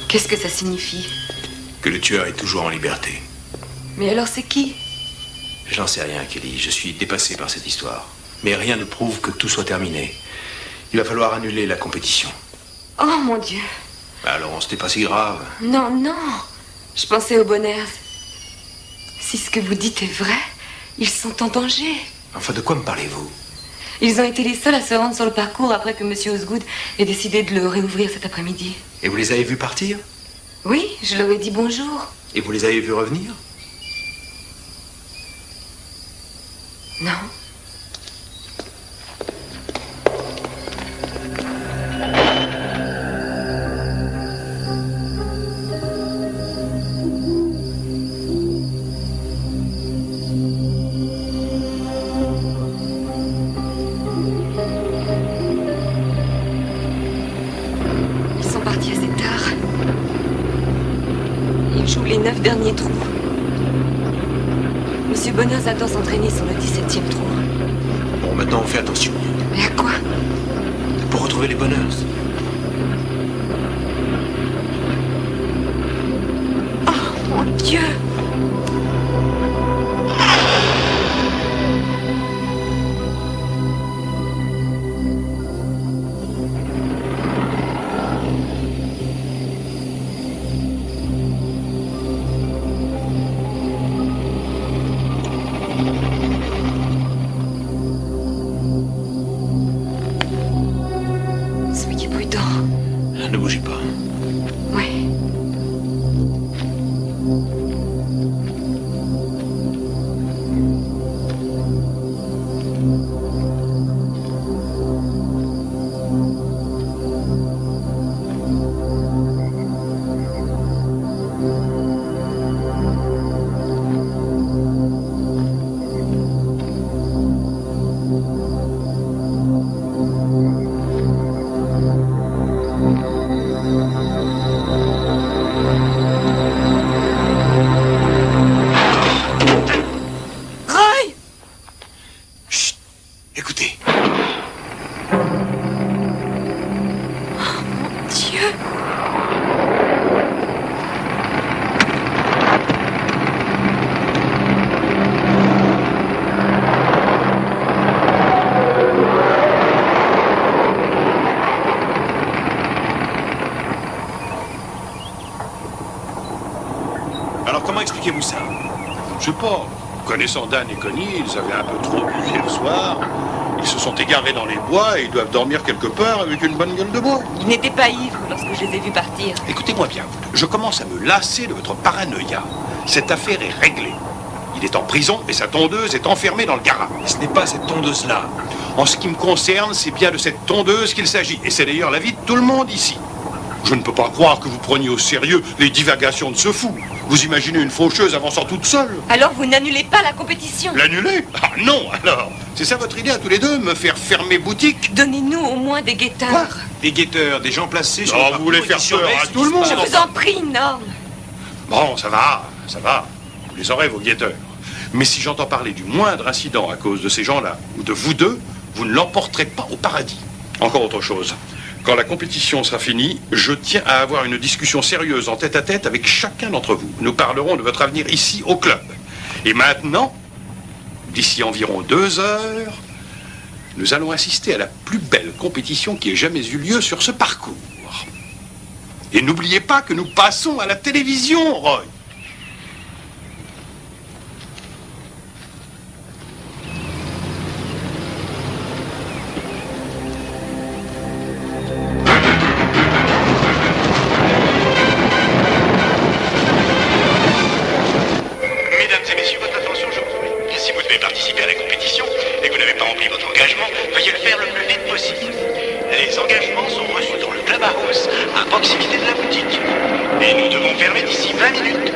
Qu'est-ce que ça signifie? Que le tueur est toujours en liberté. Mais alors c'est qui? Je n'en sais rien, Kelly. Je suis dépassé par cette histoire. Mais rien ne prouve que tout soit terminé. Il va falloir annuler la compétition. Oh mon Dieu. Alors, ce n'est pas si grave. Non, non. Je pensais aux Bonners. Si ce que vous dites est vrai, ils sont en danger. Enfin, de quoi me parlez-vous? Ils ont été les seuls à se rendre sur le parcours après que M. Osgood ait décidé de le réouvrir cet après-midi. Et vous les avez vus partir? Oui, je leur ai dit bonjour. Et vous les avez vus revenir? Non. Ils sont partis assez tard. Ils jouent les 9 derniers trous. Monsieur Bonners attend s'entraîner sur le 17e trou. Bon, maintenant on fait attention. Mais à quoi? Pour retrouver les Bonners. Oh, mon Dieu! prudent. Ne bougez pas. Ouais. Expliquez-vous ça. Je sais pas. Connaissant Dan et Connie, ils avaient un peu trop bu hier soir. Ils se sont égarés dans les bois et ils doivent dormir quelque part avec une bonne gueule de bois. Ils n'étaient pas ivres lorsque je les ai vus partir. Écoutez-moi bien, je commence à me lasser de votre paranoïa. Cette affaire est réglée. Il est en prison et sa tondeuse est enfermée dans le garage. Ce n'est pas cette tondeuse-là. En ce qui me concerne, c'est bien de cette tondeuse qu'il s'agit. Et c'est d'ailleurs l'avis de tout le monde ici. Je ne peux pas croire que vous preniez au sérieux les divagations de ce fou. Vous imaginez une faucheuse avançant toute seule? Alors vous n'annulez pas la compétition? L'annuler? Ah non, alors. C'est ça votre idée à tous les deux, me faire fermer boutique? Donnez-nous au moins des guetteurs. Quoi? Des guetteurs, des gens placés sur Non, le vous parcours voulez et faire qui peur surveillent à ce tout qui le se monde? Je passe. vous en prie, Norm. Bon, ça va. Vous les aurez, vos guetteurs. Mais si j'entends parler du moindre incident à cause de ces gens-là, ou de vous deux, vous ne l'emporterez pas au paradis. Encore autre chose. Quand la compétition sera finie, je tiens à avoir une discussion sérieuse en tête-à-tête avec chacun d'entre vous. Nous parlerons de votre avenir ici, au club. Et maintenant, d'ici environ 2 heures, nous allons assister à la plus belle compétition qui ait jamais eu lieu sur ce parcours. Et n'oubliez pas que nous passons à la télévision, Roy. Mesdames et messieurs, votre attention, je vous prie. Si vous devez participer à la compétition et que vous n'avez pas rempli votre engagement, veuillez le faire le plus vite possible. Les engagements sont reçus dans le clubhouse, à proximité de la boutique. Et nous devons fermer d'ici 20 minutes.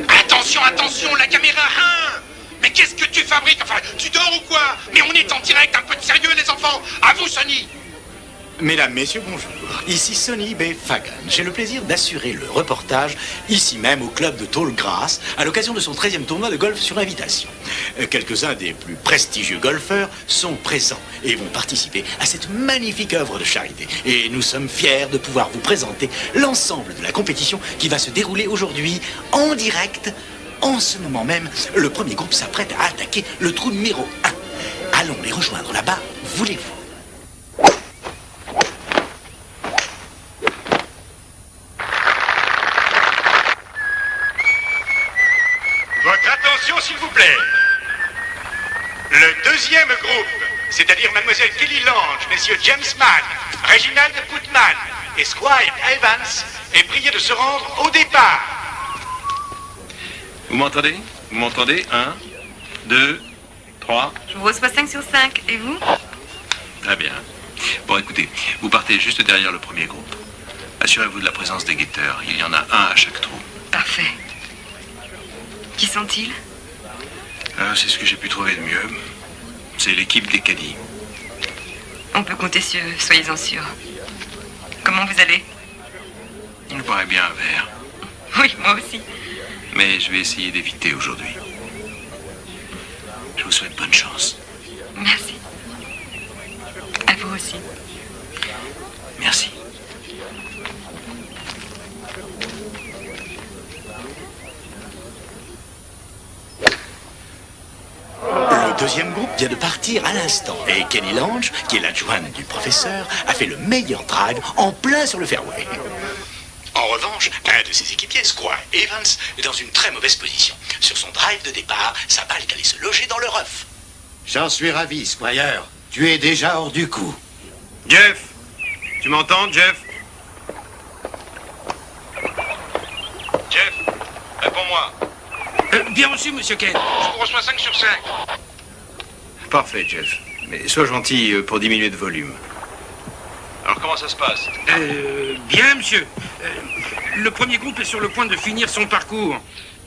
Attention, la caméra 1! Mais qu'est-ce que tu fabriques? Enfin, tu dors ou quoi? Mais on est en direct, un peu de sérieux, les enfants! À vous, Sonny! Mesdames, messieurs, bonjour. Ici Sonny B. Fagan. J'ai le plaisir d'assurer le reportage ici même au club de Tallgrass à l'occasion de son 13e tournoi de golf sur invitation. Quelques-uns des plus prestigieux golfeurs sont présents et vont participer à cette magnifique œuvre de charité. Et nous sommes fiers de pouvoir vous présenter l'ensemble de la compétition qui va se dérouler aujourd'hui en direct. En ce moment même, le premier groupe s'apprête à attaquer le trou numéro 1. Allons les rejoindre là-bas, voulez-vous? Votre attention, s'il vous plaît. Le deuxième groupe, c'est-à-dire Mademoiselle Kelly Lange, Messieurs James Mann, Reginald Putman et Squire Evans, est prié de se rendre au départ. Vous m'entendez? Vous m'entendez? 1, 2, 3. Je vous reçois 5 sur 5. Et vous? Très bien. Bon, écoutez, vous partez juste derrière le premier groupe. Assurez-vous de la présence des guetteurs. Il y en a un à chaque trou. Parfait. Qui sont-ils? C'est ce que j'ai pu trouver de mieux. C'est l'équipe des caddies. On peut compter sur eux, soyez-en sûrs. Comment vous allez? Je boirais bien un verre. Oui, moi aussi. Mais je vais essayer d'éviter aujourd'hui. Je vous souhaite bonne chance. Merci. À vous aussi. Merci. Le deuxième groupe vient de partir à l'instant. Et Kenny Lange, qui est l'adjointe du professeur, a fait le meilleur drive en plein sur le fairway. En revanche, un de ses équipiers, Squire Evans, est dans une très mauvaise position. Sur son drive de départ, sa balle est allée se loger dans le rough. J'en suis ravi, Squire. Tu es déjà hors du coup. Jeff, Tu m'entends, Jeff? Jeff, réponds-moi. Bien reçu, monsieur Kane. Je vous reçois 5 sur 5. Parfait, Jeff. Mais sois gentil pour diminuer de volume. Alors comment ça se passe? Bien, monsieur. Le premier groupe est sur le point de finir son parcours.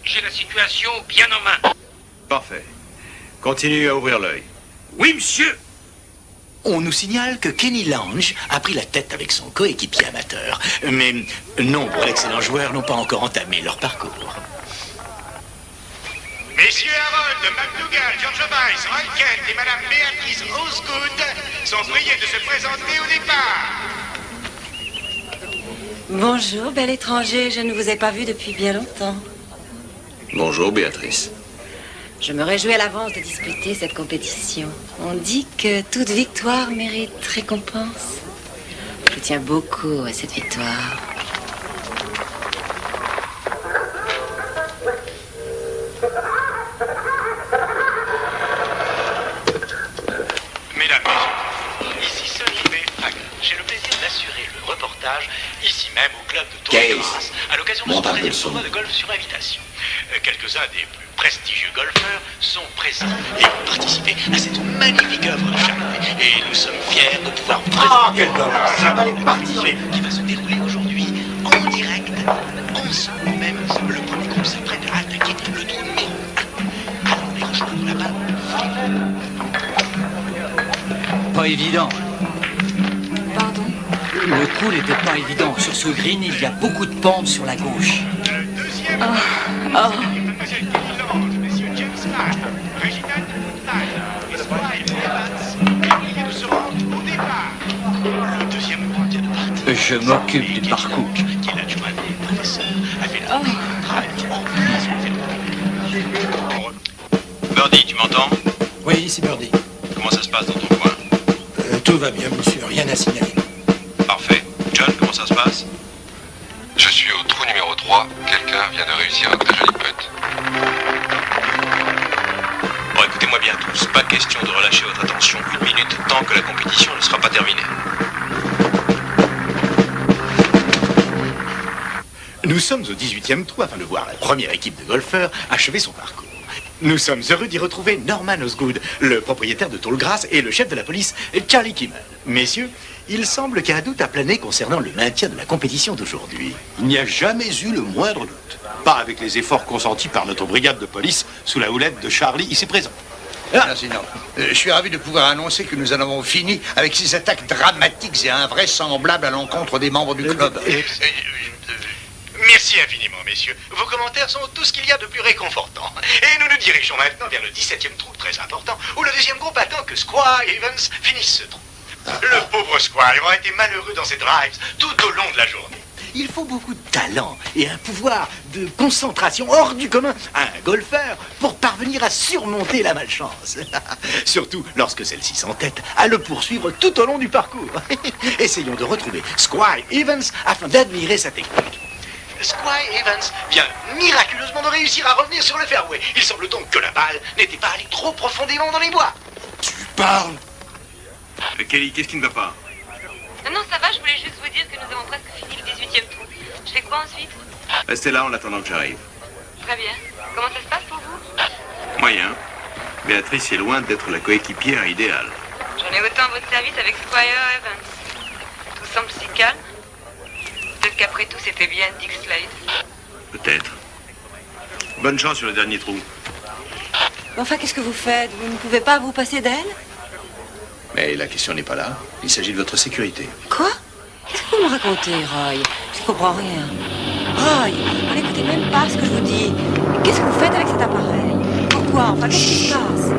J'ai la situation bien en main. Parfait. Continue à ouvrir l'œil. Oui, monsieur. On nous signale que Kenny Lange a pris la tête avec son coéquipier amateur. Mais nombre d'excellents joueurs n'ont pas encore entamé leur parcours. Messieurs Harold, McDougall, George Weiss, Roy Kent et Madame Béatrice Osgood sont priés de se présenter au départ. Bonjour, bel étranger. Je ne vous ai pas vu depuis bien longtemps. Bonjour, Béatrice. Je me réjouis à l'avance de disputer cette compétition. On dit que toute victoire mérite récompense. Je tiens beaucoup à cette victoire. Mesdames, Messieurs, ici Sonny B. Fagan. J'ai le plaisir d'assurer le reportage ici même au club de Tour-de-Grâce à l'occasion de son 13e tournoi de golf sur invitation. Quelques-uns des plus prestigieux golfeurs sont présents et ont participé à cette magnifique œuvre de charité. Et nous sommes fiers de pouvoir vous présenter quel dommage, ça va les partir. qui va se dérouler aujourd'hui en direct. Ensemble même, le premier groupe s'apprête à attaquer le trou numéro 1. Allons les rejoindre là-bas. Pas évident. Pardon? Le coup n'était pas évident. Sur ce green, il y a beaucoup de pentes sur la gauche. Mademoiselle Kelly Lange, Monsieur James Mann, Reginald Knight et Squire Evans est prié de se rendre au départ. Le deuxième groupe vient de partir. Je m'occupe du parcours. Qui est l'adjoint des professeurs a fait le travail en plus Birdie, tu m'entends? Oui, c'est Birdie. Comment ça se passe dans ton coin? Tout va bien, monsieur. Rien à signaler. Parfait. John, comment ça se passe? Je suis au trou numéro 3. Quelqu'un vient de réussir un très joli putt. Bon, écoutez-moi bien tous. Pas question de relâcher votre attention une minute tant que la compétition ne sera pas terminée. Nous sommes au 18e trou afin de voir la première équipe de golfeurs achever son parcours. Nous sommes heureux d'y retrouver Norman Osgood, le propriétaire de Tollgrass et le chef de la police, Charlie Kimmel. Messieurs, il semble qu'un doute a plané concernant le maintien de la compétition d'aujourd'hui. Il n'y a jamais eu le moindre doute. Pas avec les efforts consentis par notre brigade de police sous la houlette de Charlie ici présent. Merci, Norman. Je suis ravi de pouvoir annoncer que nous en avons fini avec ces attaques dramatiques et invraisemblables à l'encontre des membres du club. Merci infiniment, messieurs. Vos commentaires sont tout ce qu'il y a de plus réconfortant. Et nous nous dirigeons maintenant vers le 17e trou, très important, où le deuxième groupe attend que Squire Evans finisse ce trou. Le pauvre Squire aura été malheureux dans ses drives tout au long de la journée. Il faut beaucoup de talent et un pouvoir de concentration hors du commun à un golfeur pour parvenir à surmonter la malchance. Surtout lorsque celle-ci s'entête à le poursuivre tout au long du parcours. Essayons de retrouver Squire Evans afin d'admirer sa technique. Squire Evans vient miraculeusement de réussir à revenir sur le fairway. Il semble donc que la balle n'était pas allée trop profondément dans les bois. Tu parles? Kelly, qu'est-ce qui ne va pas? Non, ça va, je voulais juste vous dire que nous avons presque fini le 18e trou. Je fais quoi ensuite? Restez là en attendant que j'arrive. Très bien. Comment ça se passe pour vous? Moyen. Béatrice est loin d'être la coéquipière idéale. J'en ai autant à votre service avec Squire Evans. Tout semble si calme. Peut-être qu'après tout, c'était bien Dick Slade. Peut-être. Bonne chance sur le dernier trou. Enfin, qu'est-ce que vous faites? Vous ne pouvez pas vous passer d'elle? Mais la question n'est pas là. Il s'agit de votre sécurité. Quoi? Qu'est-ce que vous me racontez, Roy? Je ne comprends rien. Roy, vous n'écoutez même pas ce que je vous dis. Qu'est-ce que vous faites avec cet appareil? Pourquoi? Enfin, qu'est-ce qui se passe?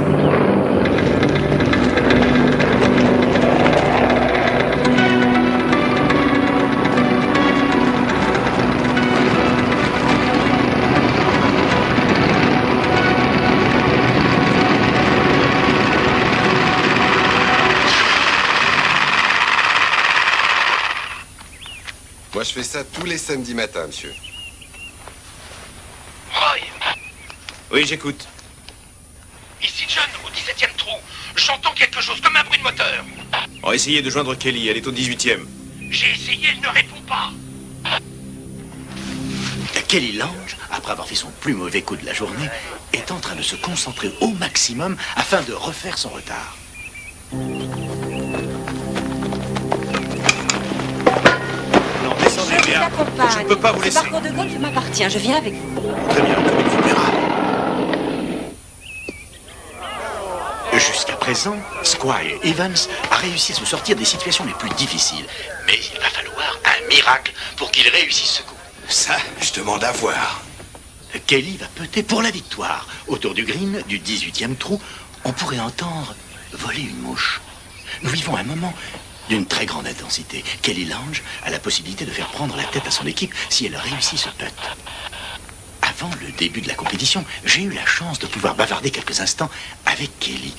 Moi, je fais ça tous les samedis matins, monsieur. Roy, Oui, j'écoute. ici John, au 17e trou. J'entends quelque chose comme un bruit de moteur. On va essayer de joindre Kelly. Elle est au 18e. J'ai essayé, elle ne répond pas. Kelly Lange, après avoir fait son plus mauvais coup de la journée, est en train de se concentrer au maximum afin de refaire son retard. Non, descendez, Léa. Je ne peux pas vous laisser. Ce parcours de golf m'appartient, je viens avec vous. Très bien, comme il vous plaira. Jusqu'à présent, Squire Evans a réussi à se sortir des situations les plus difficiles. Mais il va falloir un miracle pour qu'il réussisse ce coup. Ça, je demande à voir. Kelly va peter pour la victoire. Autour du green, du 18e trou, on pourrait entendre voler une mouche. Nous vivons un moment d'une très grande intensité. Kelly Lange a la possibilité de faire prendre la tête à son équipe si elle réussit ce putt. Avant le début de la compétition, j'ai eu la chance de pouvoir bavarder quelques instants avec Kelly.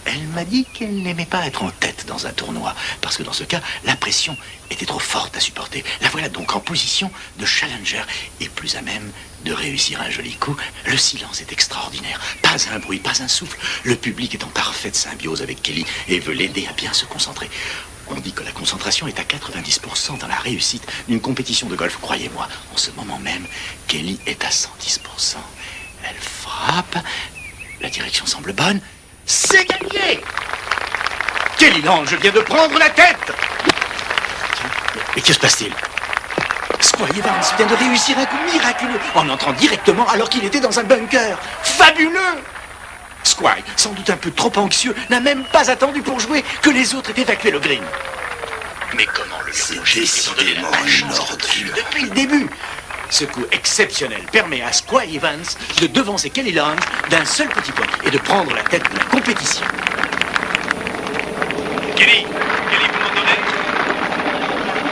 Elle m'a dit qu'elle n'aimait pas être en tête dans un tournoi, parce que dans ce cas, la pression était trop forte à supporter. La voilà donc en position de challenger et plus à même de réussir un joli coup. Le silence est extraordinaire. Pas un bruit, pas un souffle. Le public est en parfaite symbiose avec Kelly et veut l'aider à bien se concentrer. On dit que la concentration est à 90% dans la réussite d'une compétition de golf. Croyez-moi, en ce moment même, Kelly est à 110%. Elle frappe. La direction semble bonne. C'est gagné! Kelly Lange vient de prendre la tête! Mais que se passe-t-il? Squire Evans vient de réussir un coup miraculeux en entrant directement alors qu'il était dans un bunker. Fabuleux! Squire, sans doute un peu trop anxieux, n'a même pas attendu pour jouer que les autres aient évacué le green. Mais comment le loger étant donné la chance depuis le début? Ce coup exceptionnel permet à Squire Evans de devancer Kelly Lange d'un seul petit point et de prendre la tête de la compétition. Kelly, vous m'entendez?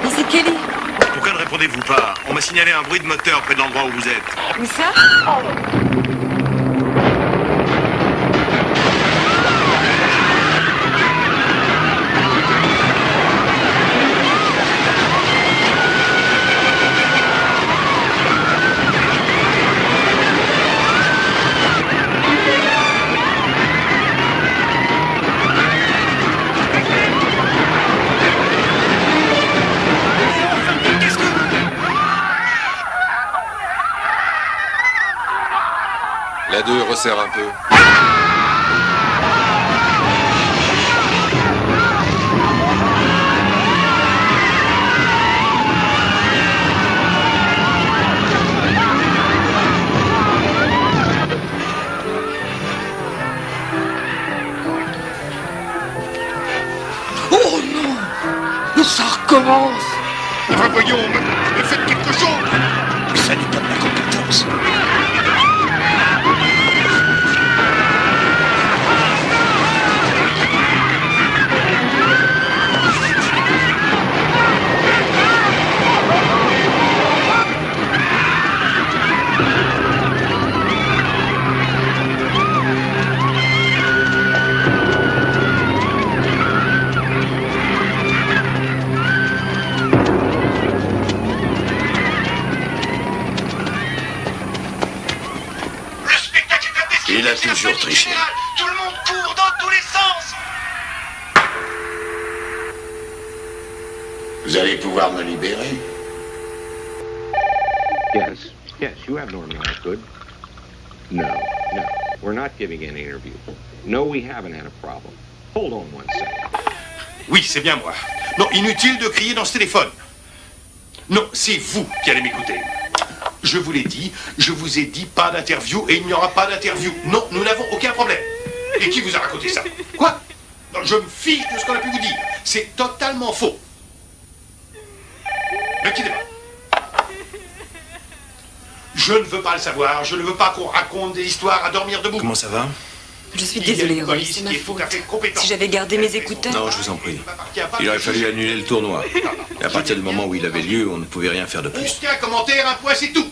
Mais c'est Kelly. Pourquoi ne répondez-vous pas? On m'a signalé un bruit de moteur près de l'endroit où vous êtes. Où ça? La 2 resserre un peu. Oh non! Ça recommence! Enfin, voyons, mais faites quelque chose! Ça n'est pas de ma compétence. Il a toujours triché. Tout le monde court dans tous les sens! Vous allez pouvoir me libérer? Yes, you have Norman Osgood. No, we're not giving any interviews. No, we haven't had a problem. Hold on one second. Oui, c'est bien moi. Non, inutile de crier dans ce téléphone. Non, c'est vous qui allez m'écouter. Je vous l'ai dit, je vous ai dit pas d'interview et il n'y aura pas d'interview. Non, nous n'avons aucun problème. Et qui vous a raconté ça? Quoi? Non, je me fiche de ce qu'on a pu vous dire. C'est totalement faux. Ne quittez pas. Je ne veux pas le savoir. Je ne veux pas qu'on raconte des histoires à dormir debout. Comment ça va? Je suis désolée, Roy, c'est ma faute. Si j'avais gardé mes écouteurs... Non, je vous en prie. Il aurait fallu annuler le tournoi. Et à partir du moment où il avait lieu, on ne pouvait rien faire de plus. Aucun commentaire, un point, c'est tout.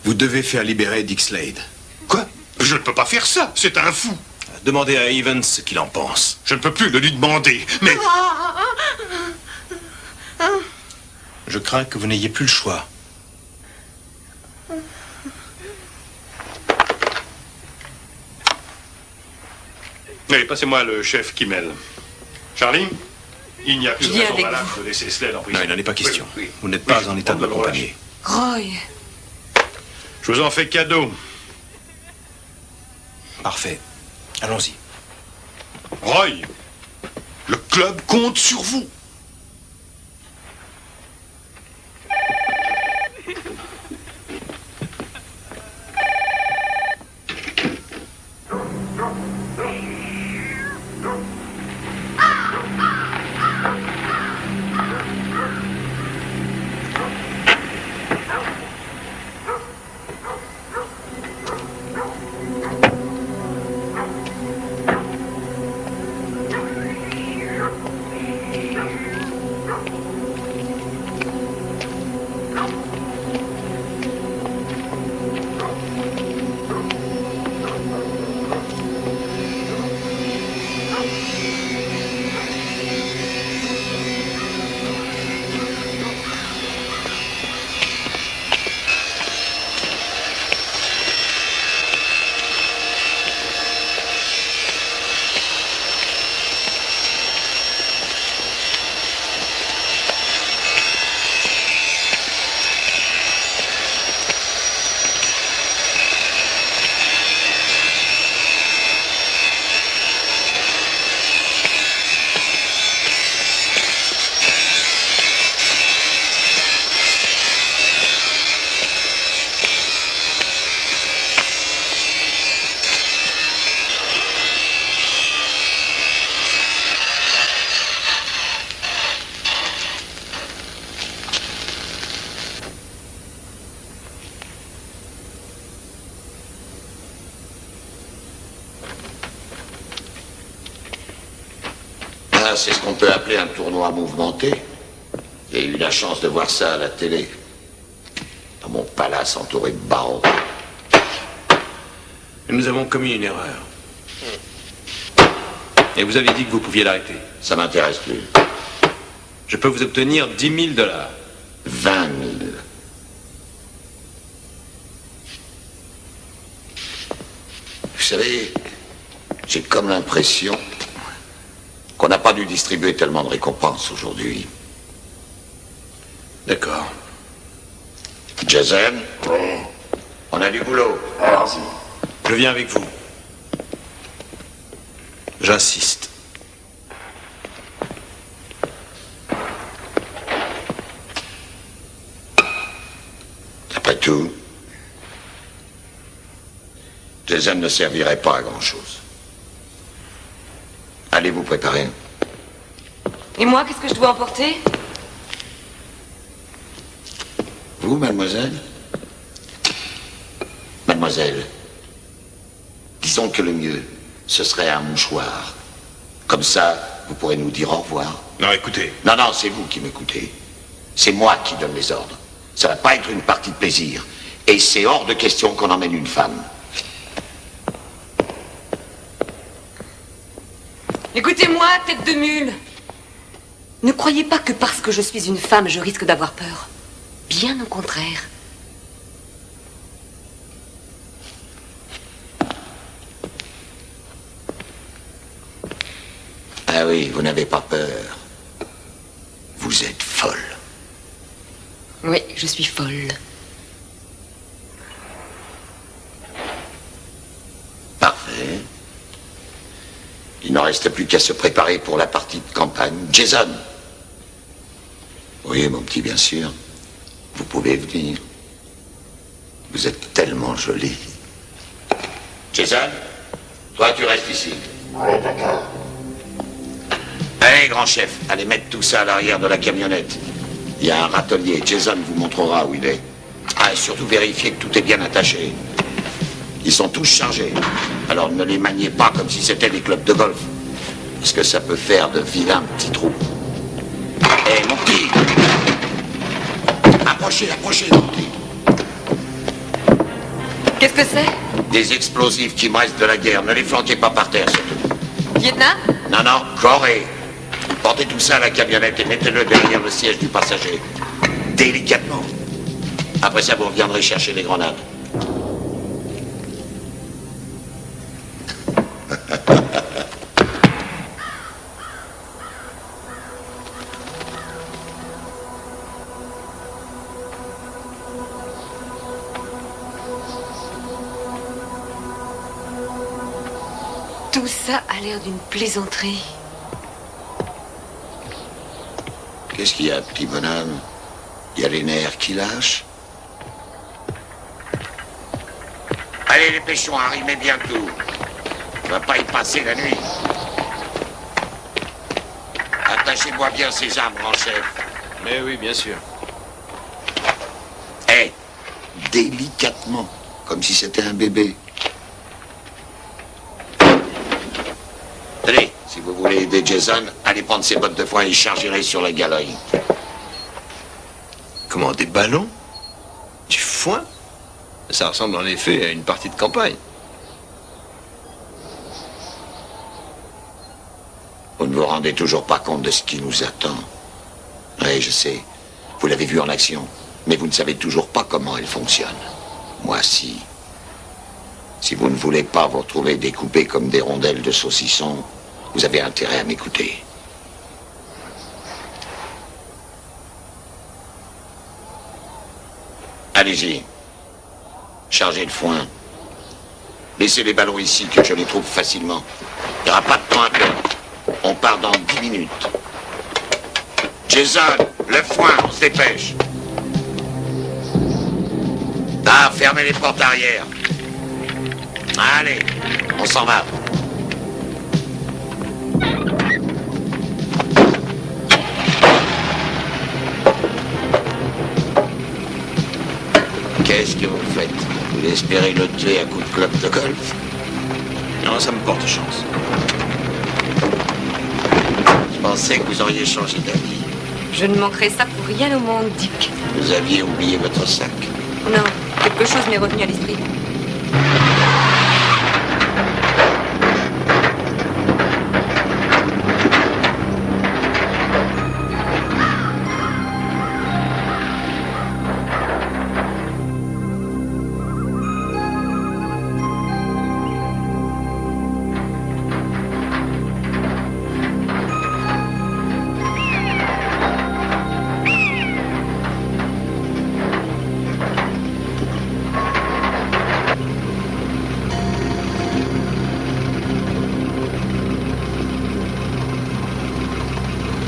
Vous devez faire libérer Dick Slade. Quoi? Je ne peux pas faire ça, c'est un fou. Demandez à Evans ce qu'il en pense. Je ne peux plus le lui demander, mais... Je crains que vous n'ayez plus le choix. Allez, passez-moi le chef Kimmel. Charlie, il n'y a plus de raison valable de laisser Slade en prison. Non, il n'en est pas question. Vous n'êtes pas en état de l'accompagner. Roy. Je vous en fais cadeau. Parfait. Allons-y. Roy, le club compte sur vous. C'est ce qu'on peut appeler un tournoi mouvementé. J'ai eu la chance de voir ça à la télé. Dans mon palace entouré de barreaux. Nous avons commis une erreur. Et vous avez dit que vous pouviez l'arrêter. Ça m'intéresse plus. Je peux vous obtenir 10 000 $. 20 000. Vous savez, j'ai comme l'impression qu'on n'a pas dû distribuer tellement de récompenses aujourd'hui. D'accord. Jason, on a du boulot. Allons-y. Je viens avec vous. J'insiste. Après tout, Jason ne servirait pas à grand-chose. Allez vous préparer. Et moi, qu'est-ce que je dois emporter? Vous, mademoiselle? Mademoiselle, disons que le mieux, ce serait un mouchoir. Comme ça, vous pourrez nous dire au revoir. Non, écoutez. Non, c'est vous qui m'écoutez. C'est moi qui donne les ordres. Ça va pas être une partie de plaisir. Et c'est hors de question qu'on emmène une femme. Écoutez-moi, tête de mule. Ne croyez pas que parce que je suis une femme, je risque d'avoir peur. Bien au contraire. Ah oui, vous n'avez pas peur. Vous êtes folle. Oui, je suis folle. Parfait. Il n'en reste plus qu'à se préparer pour la partie de campagne. Jason. Oui, mon petit, bien sûr. Vous pouvez venir. Vous êtes tellement jolie. Jason, toi, tu restes ici. Oui, d'accord. Allez, grand chef, allez mettre tout ça à l'arrière de la camionnette. Il y a un râtelier. Jason vous montrera où il est. Ah, et surtout vérifiez que tout est bien attaché. Ils sont tous chargés. Alors ne les maniez pas comme si c'était des clubs de golf. Parce que ça peut faire de vilains petits trous. Hé, mon petit! Approchez, mon petit. Qu'est-ce que c'est? Des explosifs qui me restent de la guerre. Ne les flanquez pas par terre, surtout. Vietnam? Non, Corée. Portez tout ça à la camionnette et mettez-le derrière le siège du passager. Délicatement. Après ça, vous reviendrez chercher les grenades. Tout ça a l'air d'une plaisanterie. Qu'est-ce qu'il y a, petit bonhomme? Il y a les nerfs qui lâchent? Allez, les pêchons, arrimez bien tout. On va pas y passer la nuit. Attachez-moi bien ces armes, grand chef. Mais oui, bien sûr. Hé, délicatement, comme si c'était un bébé. Tenez, si vous voulez aider Jason, allez prendre ses bottes de foin et chargerez sur la galerie. Comment, des ballons? Du foin? Ça ressemble en effet à une partie de campagne. Vous ne vous rendez toujours pas compte de ce qui nous attend. Oui, je sais. Vous l'avez vu en action. Mais vous ne savez toujours pas comment elle fonctionne. Moi, si. Si vous ne voulez pas vous retrouver découpés comme des rondelles de saucisson, vous avez intérêt à m'écouter. Allez-y. Chargez le foin. Laissez les ballons ici, que je les trouve facilement. Il n'y aura pas de temps à perdre. On part dans 10 minutes. Jason, le foin, on se dépêche. Ah, fermez les portes arrière. Allez, on s'en va. Qu'est-ce que vous faites? Vous espérez le tuer à coup de club de golf? Non, ça me porte chance. Je pensais que vous auriez changé d'avis. Je ne manquerai ça pour rien au monde, Dick. Vous aviez oublié votre sac. Non, quelque chose m'est revenu à l'esprit.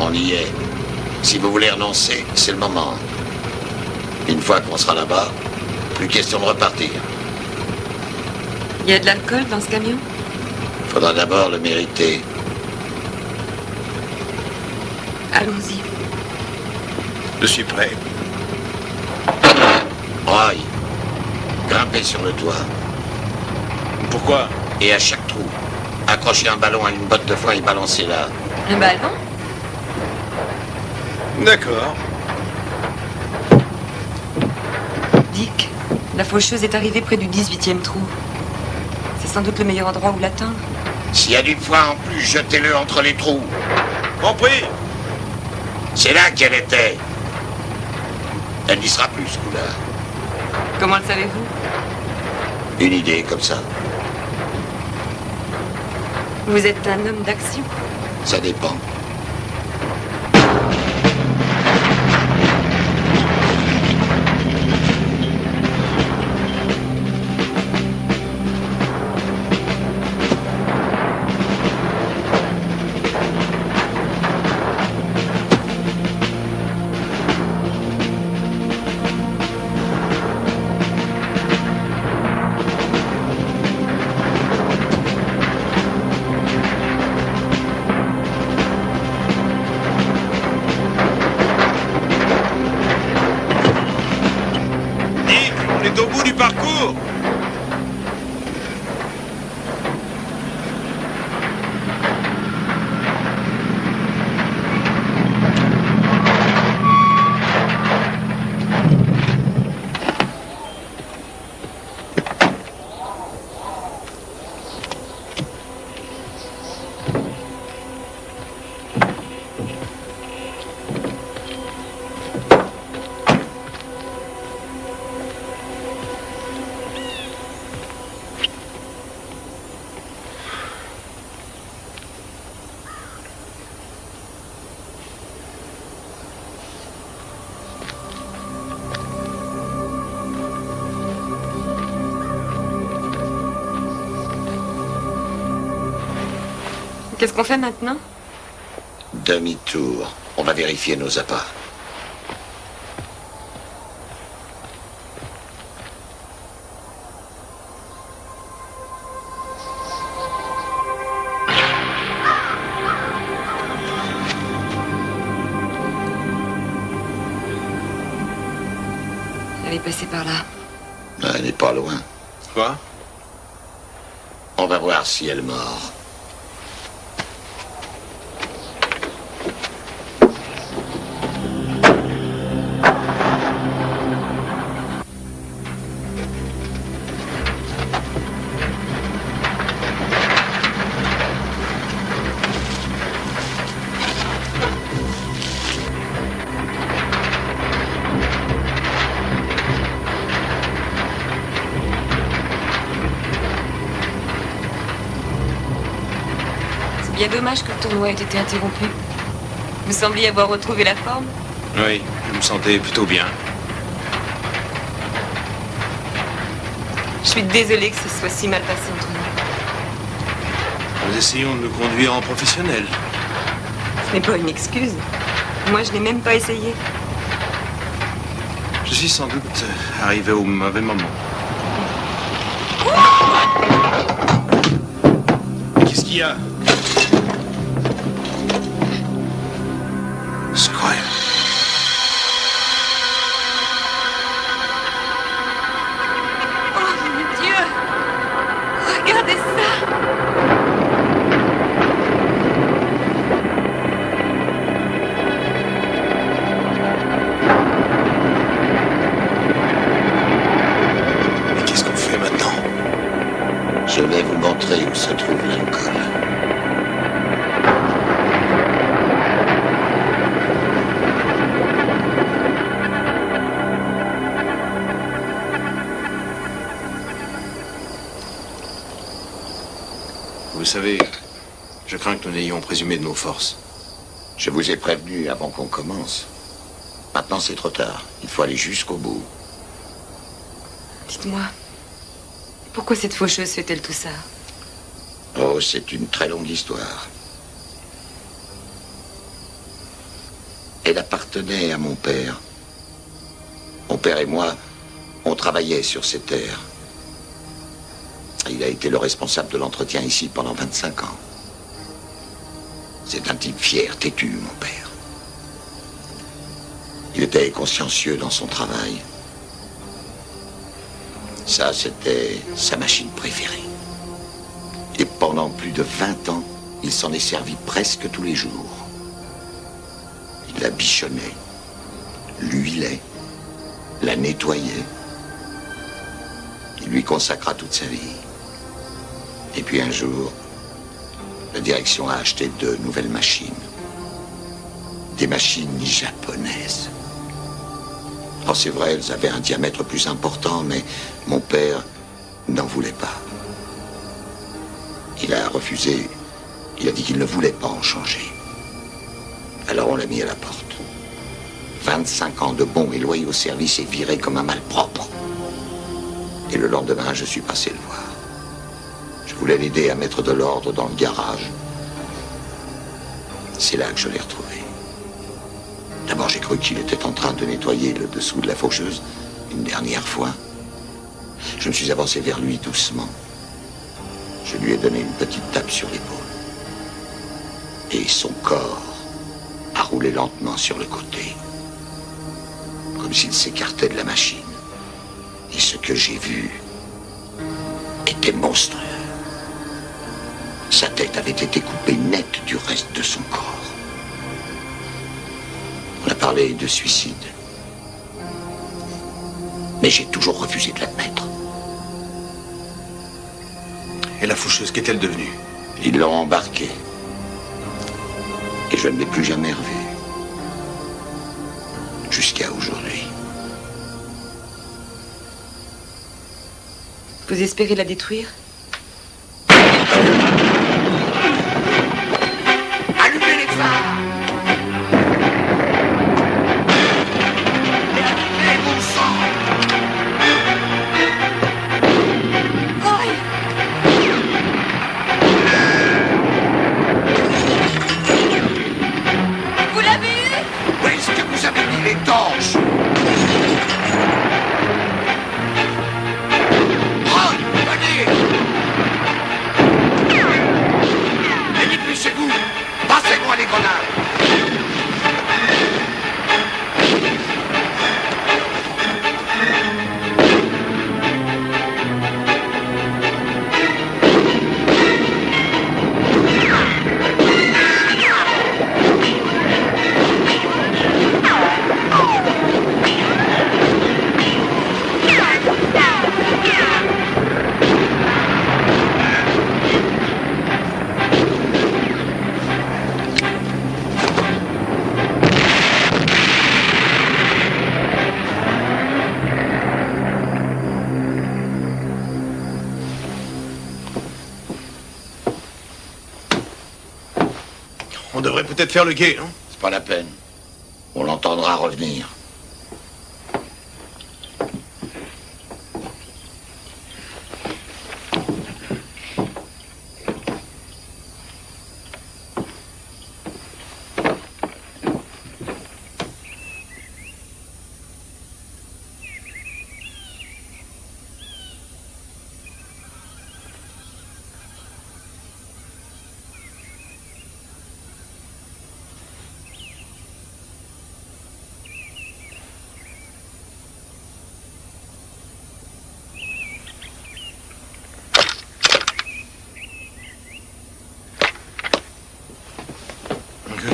On y est. Si vous voulez renoncer, c'est le moment. Une fois qu'on sera là-bas, plus question de repartir. Il y a de l'alcool dans ce camion? Faudra d'abord le mériter. Allons-y. Je suis prêt. Roy, grimpez sur le toit. Pourquoi? Et à chaque trou, accrochez un ballon à une botte de foin et balancez-la. Un ballon? D'accord. Dick, la faucheuse est arrivée près du 18e trou. C'est sans doute le meilleur endroit où l'attendre. S'il y a du foin en plus, jetez-le entre les trous. Compris. C'est là qu'elle était. Elle n'y sera plus, ce coup-là. Comment le savez-vous? Une idée comme ça. Vous êtes un homme d'action? Ça dépend. Qu'est-ce qu'on fait maintenant? Demi-tour. On va vérifier nos appâts. Elle est passée par là. Elle n'est pas loin. Quoi? On va voir si elle mord. Il y a dommage que le tournoi ait été interrompu. Vous sembliez avoir retrouvé la forme. Oui, je me sentais plutôt bien. Je suis désolée que ce soit si mal passé entre nous. Nous essayons de nous conduire en professionnel. Ce n'est pas une excuse. Moi, je n'ai même pas essayé. Je suis sans doute arrivé au mauvais moment. Qu'est-ce qu'il y a? Squire. Oh mon Dieu! Regardez ça! Mais qu'est-ce qu'on fait maintenant? Je vais vous montrer où se trouve Lincoln. Vous savez, je crains que nous n'ayons présumé de nos forces. Je vous ai prévenu avant qu'on commence. Maintenant, c'est trop tard. Il faut aller jusqu'au bout. Dites-moi, pourquoi cette faucheuse fait-elle tout ça? Oh, c'est une très longue histoire. Elle appartenait à mon père. Mon père et moi, on travaillait sur ces terres. Il a été le responsable de l'entretien ici pendant 25 ans. C'est un type fier, têtu, mon père. Il était consciencieux dans son travail. Ça, c'était sa machine préférée. Et pendant plus de 20 ans, il s'en est servi presque tous les jours. Il la bichonnait, l'huilait, la nettoyait. Il lui consacra toute sa vie. Et puis un jour, la direction a acheté 2 nouvelles machines. Des machines japonaises. Alors c'est vrai, elles avaient un diamètre plus important, mais mon père n'en voulait pas. Il a refusé. Il a dit qu'il ne voulait pas en changer. Alors on l'a mis à la porte. 25 ans de bons et loyaux services et viré comme un malpropre. Et le lendemain, je suis passé le voir. Je voulais l'aider à mettre de l'ordre dans le garage. C'est là que je l'ai retrouvé. D'abord, j'ai cru qu'il était en train de nettoyer le dessous de la faucheuse une dernière fois. Je me suis avancé vers lui doucement. Je lui ai donné une petite tape sur l'épaule. Et son corps a roulé lentement sur le côté, comme s'il s'écartait de la machine. Et ce que j'ai vu était monstrueux. Sa tête avait été coupée nette du reste de son corps. On a parlé de suicide. Mais j'ai toujours refusé de l'admettre. Et la faucheuse, qu'est-elle devenue? Ils l'ont embarquée. Et je ne l'ai plus jamais revue. Jusqu'à aujourd'hui. Vous espérez la détruire? Allumez les phares! Et allumez mon sang! On devrait peut-être faire le guet, hein? C'est pas la peine. On l'entendra revenir.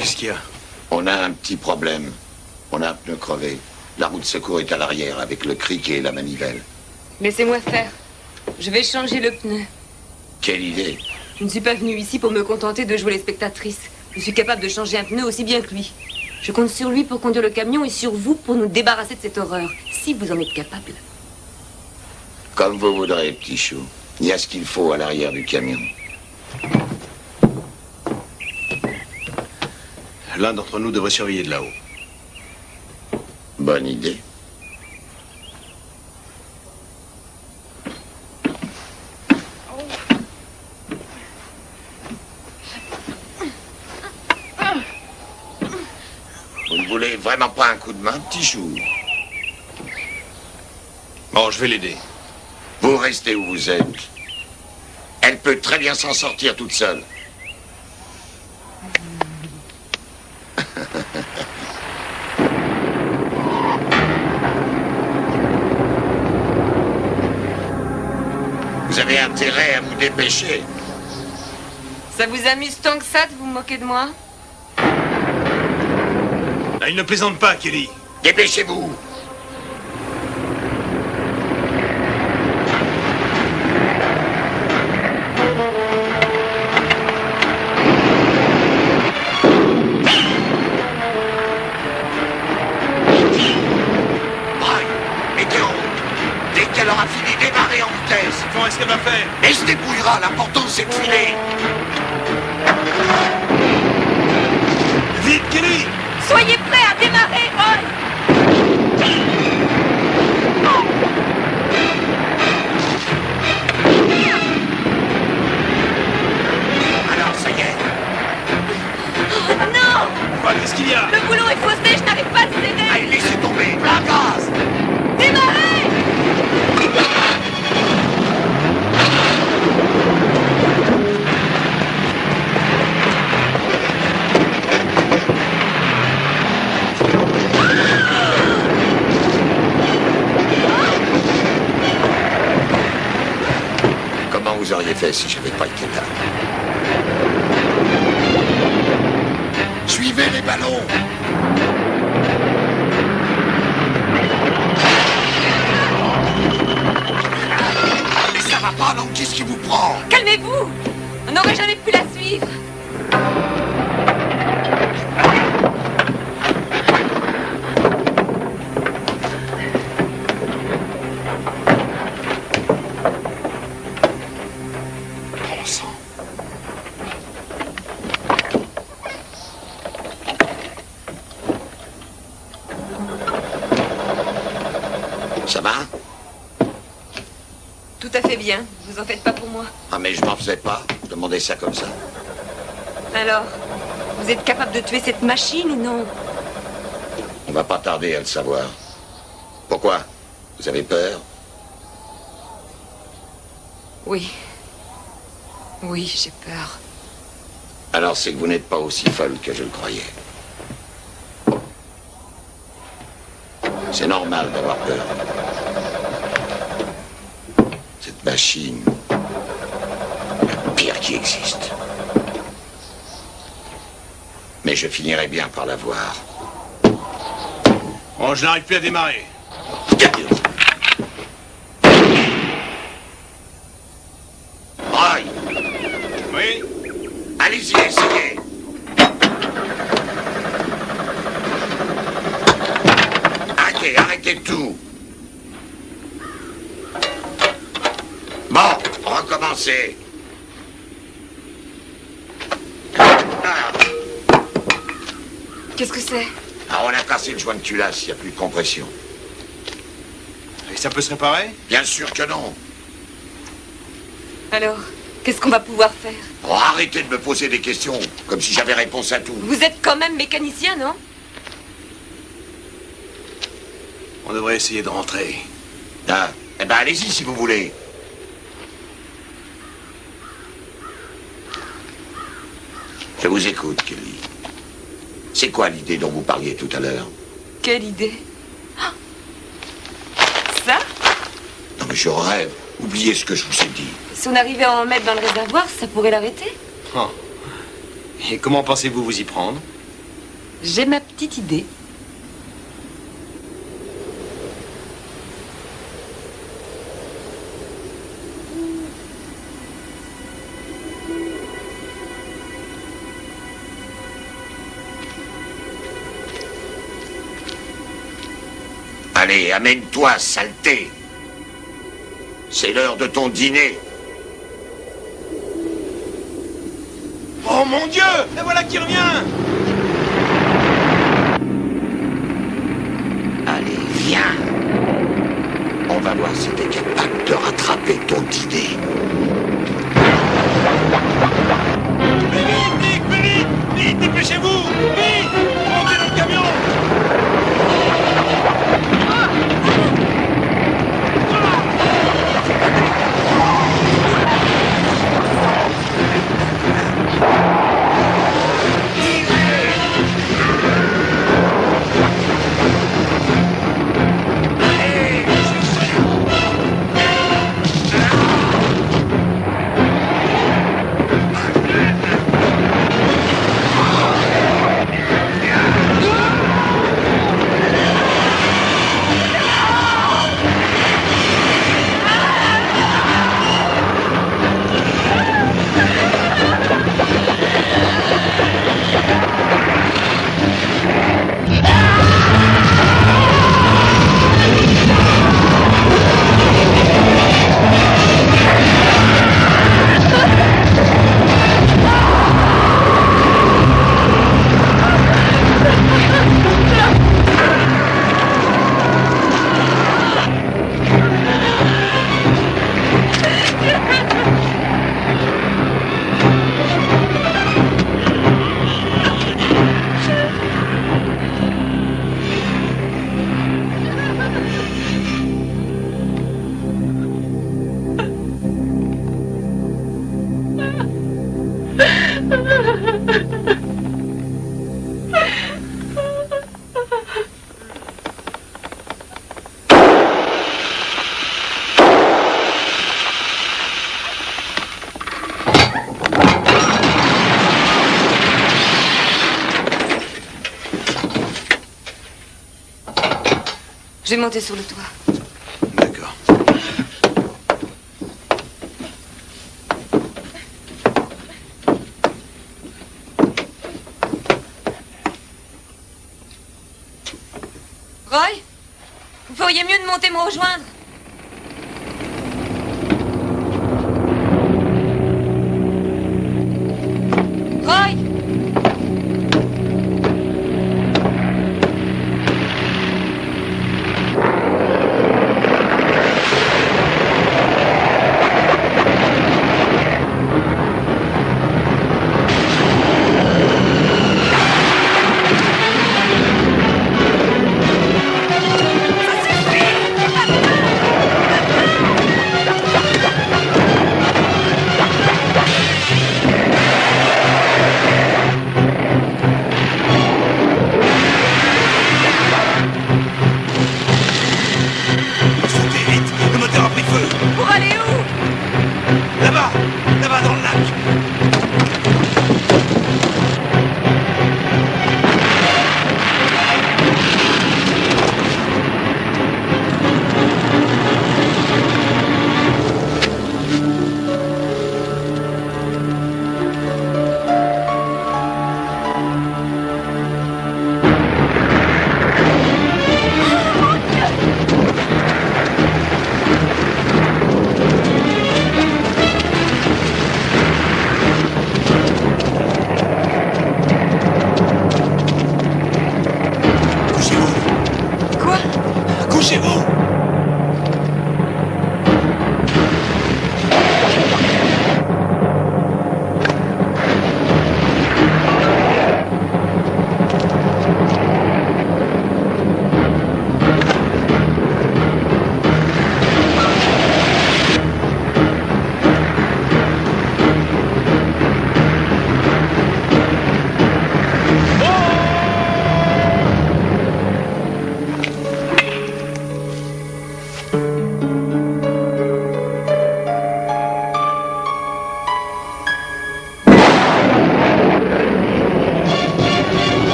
Qu'est-ce qu'il y a? On a un petit problème. On a un pneu crevé. La roue de secours est à l'arrière avec le criquet et la manivelle. Laissez-moi faire. Je vais changer le pneu. Quelle idée! Je ne suis pas venue ici pour me contenter de jouer les spectatrices. Je suis capable de changer un pneu aussi bien que lui. Je compte sur lui pour conduire le camion et sur vous pour nous débarrasser de cette horreur, si vous en êtes capable. Comme vous voudrez, petit chou. Il y a ce qu'il faut à l'arrière du camion. L'un d'entre nous devrait surveiller de là-haut. Bonne idée. Vous ne voulez vraiment pas un coup de main, petit chou? Bon, je vais l'aider. Vous restez où vous êtes. Elle peut très bien s'en sortir toute seule. Vous avez intérêt à vous dépêcher. Ça vous amuse tant que ça de vous moquer de moi? Ah, il ne plaisante pas, Kelly. Dépêchez-vous. Dès qu'elle aura fini, démarrer en vitesse. Comment est-ce qu'elle va faire? Elle se débrouillera, l'important c'est de filer. Vite, Kelly! Soyez prêts à démarrer, Roy! Alors, ça y est. Oh, non! Quoi, qu'est-ce qu'il y a? Le boulon est faussé, je n'arrive pas à le céder! Allez, laissez tomber, la gaz! Démarrez! Comment vous auriez fait si je n'avais pas été là? Suivez les ballons! Mais ça va pas, non? Qu'est-ce qui vous prend? Calmez-vous! On n'aurait jamais pu la suivre. Bon sang. Ça va? Tout à fait bien. Vous en faites pas pour moi. Ah mais je m'en faisais pas. Je demandais ça comme ça. Alors, vous êtes capable de tuer cette machine ou non? On va pas tarder à le savoir. Pourquoi? Vous avez peur? Oui. Oui, j'ai peur. Alors c'est que vous n'êtes pas aussi folle que je le croyais. C'est normal d'avoir peur. Cette machine, la pire qui existe. Mais je finirai bien par la voir. Bon, je n'arrive plus à démarrer. Roy! Oui? Allez-y, essayez! Arrêtez tout! Bon, recommencez! Ah. Qu'est-ce que c'est? Ah, on a cassé le joint de culasse, il n'y a plus de compression. Et ça peut se réparer? Bien sûr que non. Alors, qu'est-ce qu'on va pouvoir faire? Oh, arrêtez de me poser des questions, comme si j'avais réponse à tout. Vous êtes quand même mécanicien, non? On devrait essayer de rentrer. Ah, eh ben allez-y si vous voulez. Je vous écoute, Kelly. C'est quoi l'idée dont vous parliez tout à l'heure? Quelle idée? Ah, ça? Non mais je rêve. Oubliez ce que je vous ai dit. Si on arrivait à en mettre dans le réservoir, ça pourrait l'arrêter? Oh. Et comment pensez-vous vous y prendre? J'ai ma petite idée. Allez, amène-toi, saleté. C'est l'heure de ton dîner. Oh mon Dieu! La voilà qui revient! Allez, viens. On va voir si t'es capable de rattraper ton dîner. Vite, dépêchez-vous! Vite! Montez dans le camion! Je vais monter sur le toit. D'accord. Roy, vous feriez mieux de monter me rejoindre. Roy! Ça suffit!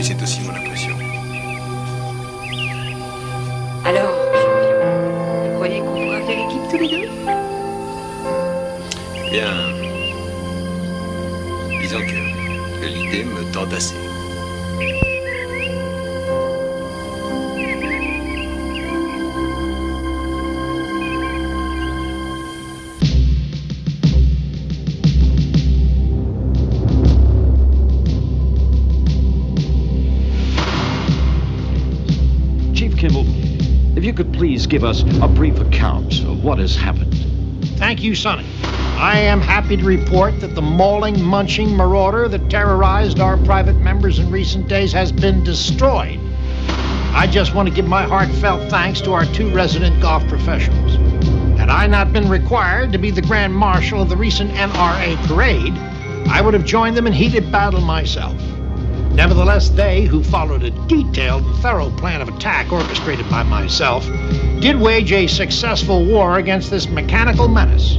Oui, c'est aussi mon impression. Alors, champion, vous croyez qu'on pourra faire équipe tous les deux? Bien. Disons que l'idée me tente assez. Chief Kimmel, if you could please give us a brief account of what has happened. Thank you, Sonny. I am happy to report that the mauling, munching marauder that terrorized our private members in recent days has been destroyed. I just want to give my heartfelt thanks to our 2 resident golf professionals. Had I not been required to be the Grand Marshal of the recent NRA parade, I would have joined them in heated battle myself. Nevertheless, they, who followed a detailed and thorough plan of attack orchestrated by myself, did wage a successful war against this mechanical menace.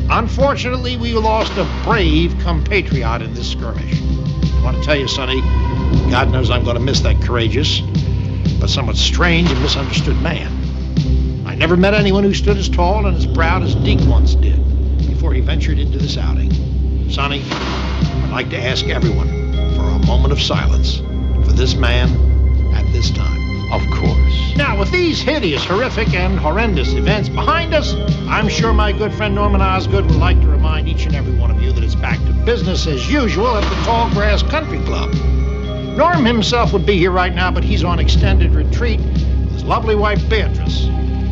Unfortunately, we lost a brave compatriot in this skirmish. I want to tell you, Sonny, God knows I'm going to miss that courageous, but somewhat strange and misunderstood man. I never met anyone who stood as tall and as proud as Deke once did before he ventured into this outing. Sonny, I'd like to ask everyone for a moment of silence for this man at this time. Of course. Now, with these hideous, horrific, and horrendous events behind us, I'm sure my good friend Norman Osgood would like to remind each and every one of you that it's back to business as usual at the Tall Grass Country Club. Norm himself would be here right now, but he's on extended retreat with his lovely wife, Beatrice.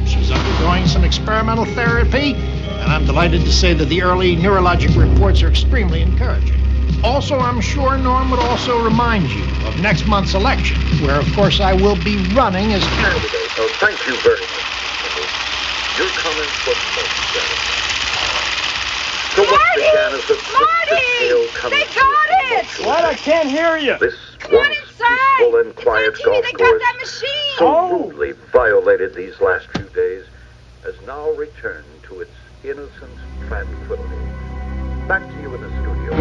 She's undergoing some experimental therapy, and I'm delighted to say that the early neurologic reports are extremely encouraging. Also, I'm sure Norm would also remind you of next month's election, where, of course, I will be running as candidate. Oh, thank you very much. Your comments were most satisfying. So what began as a tale coming They got it! What? I can't hear you. This once peaceful and quiet golf course, so rudely violated these last few days, has now returned to its innocent tranquility. Back to you in the studio.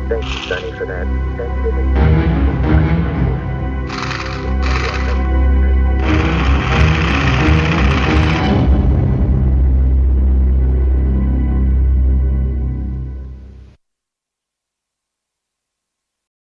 Thank you, Sonny, for that.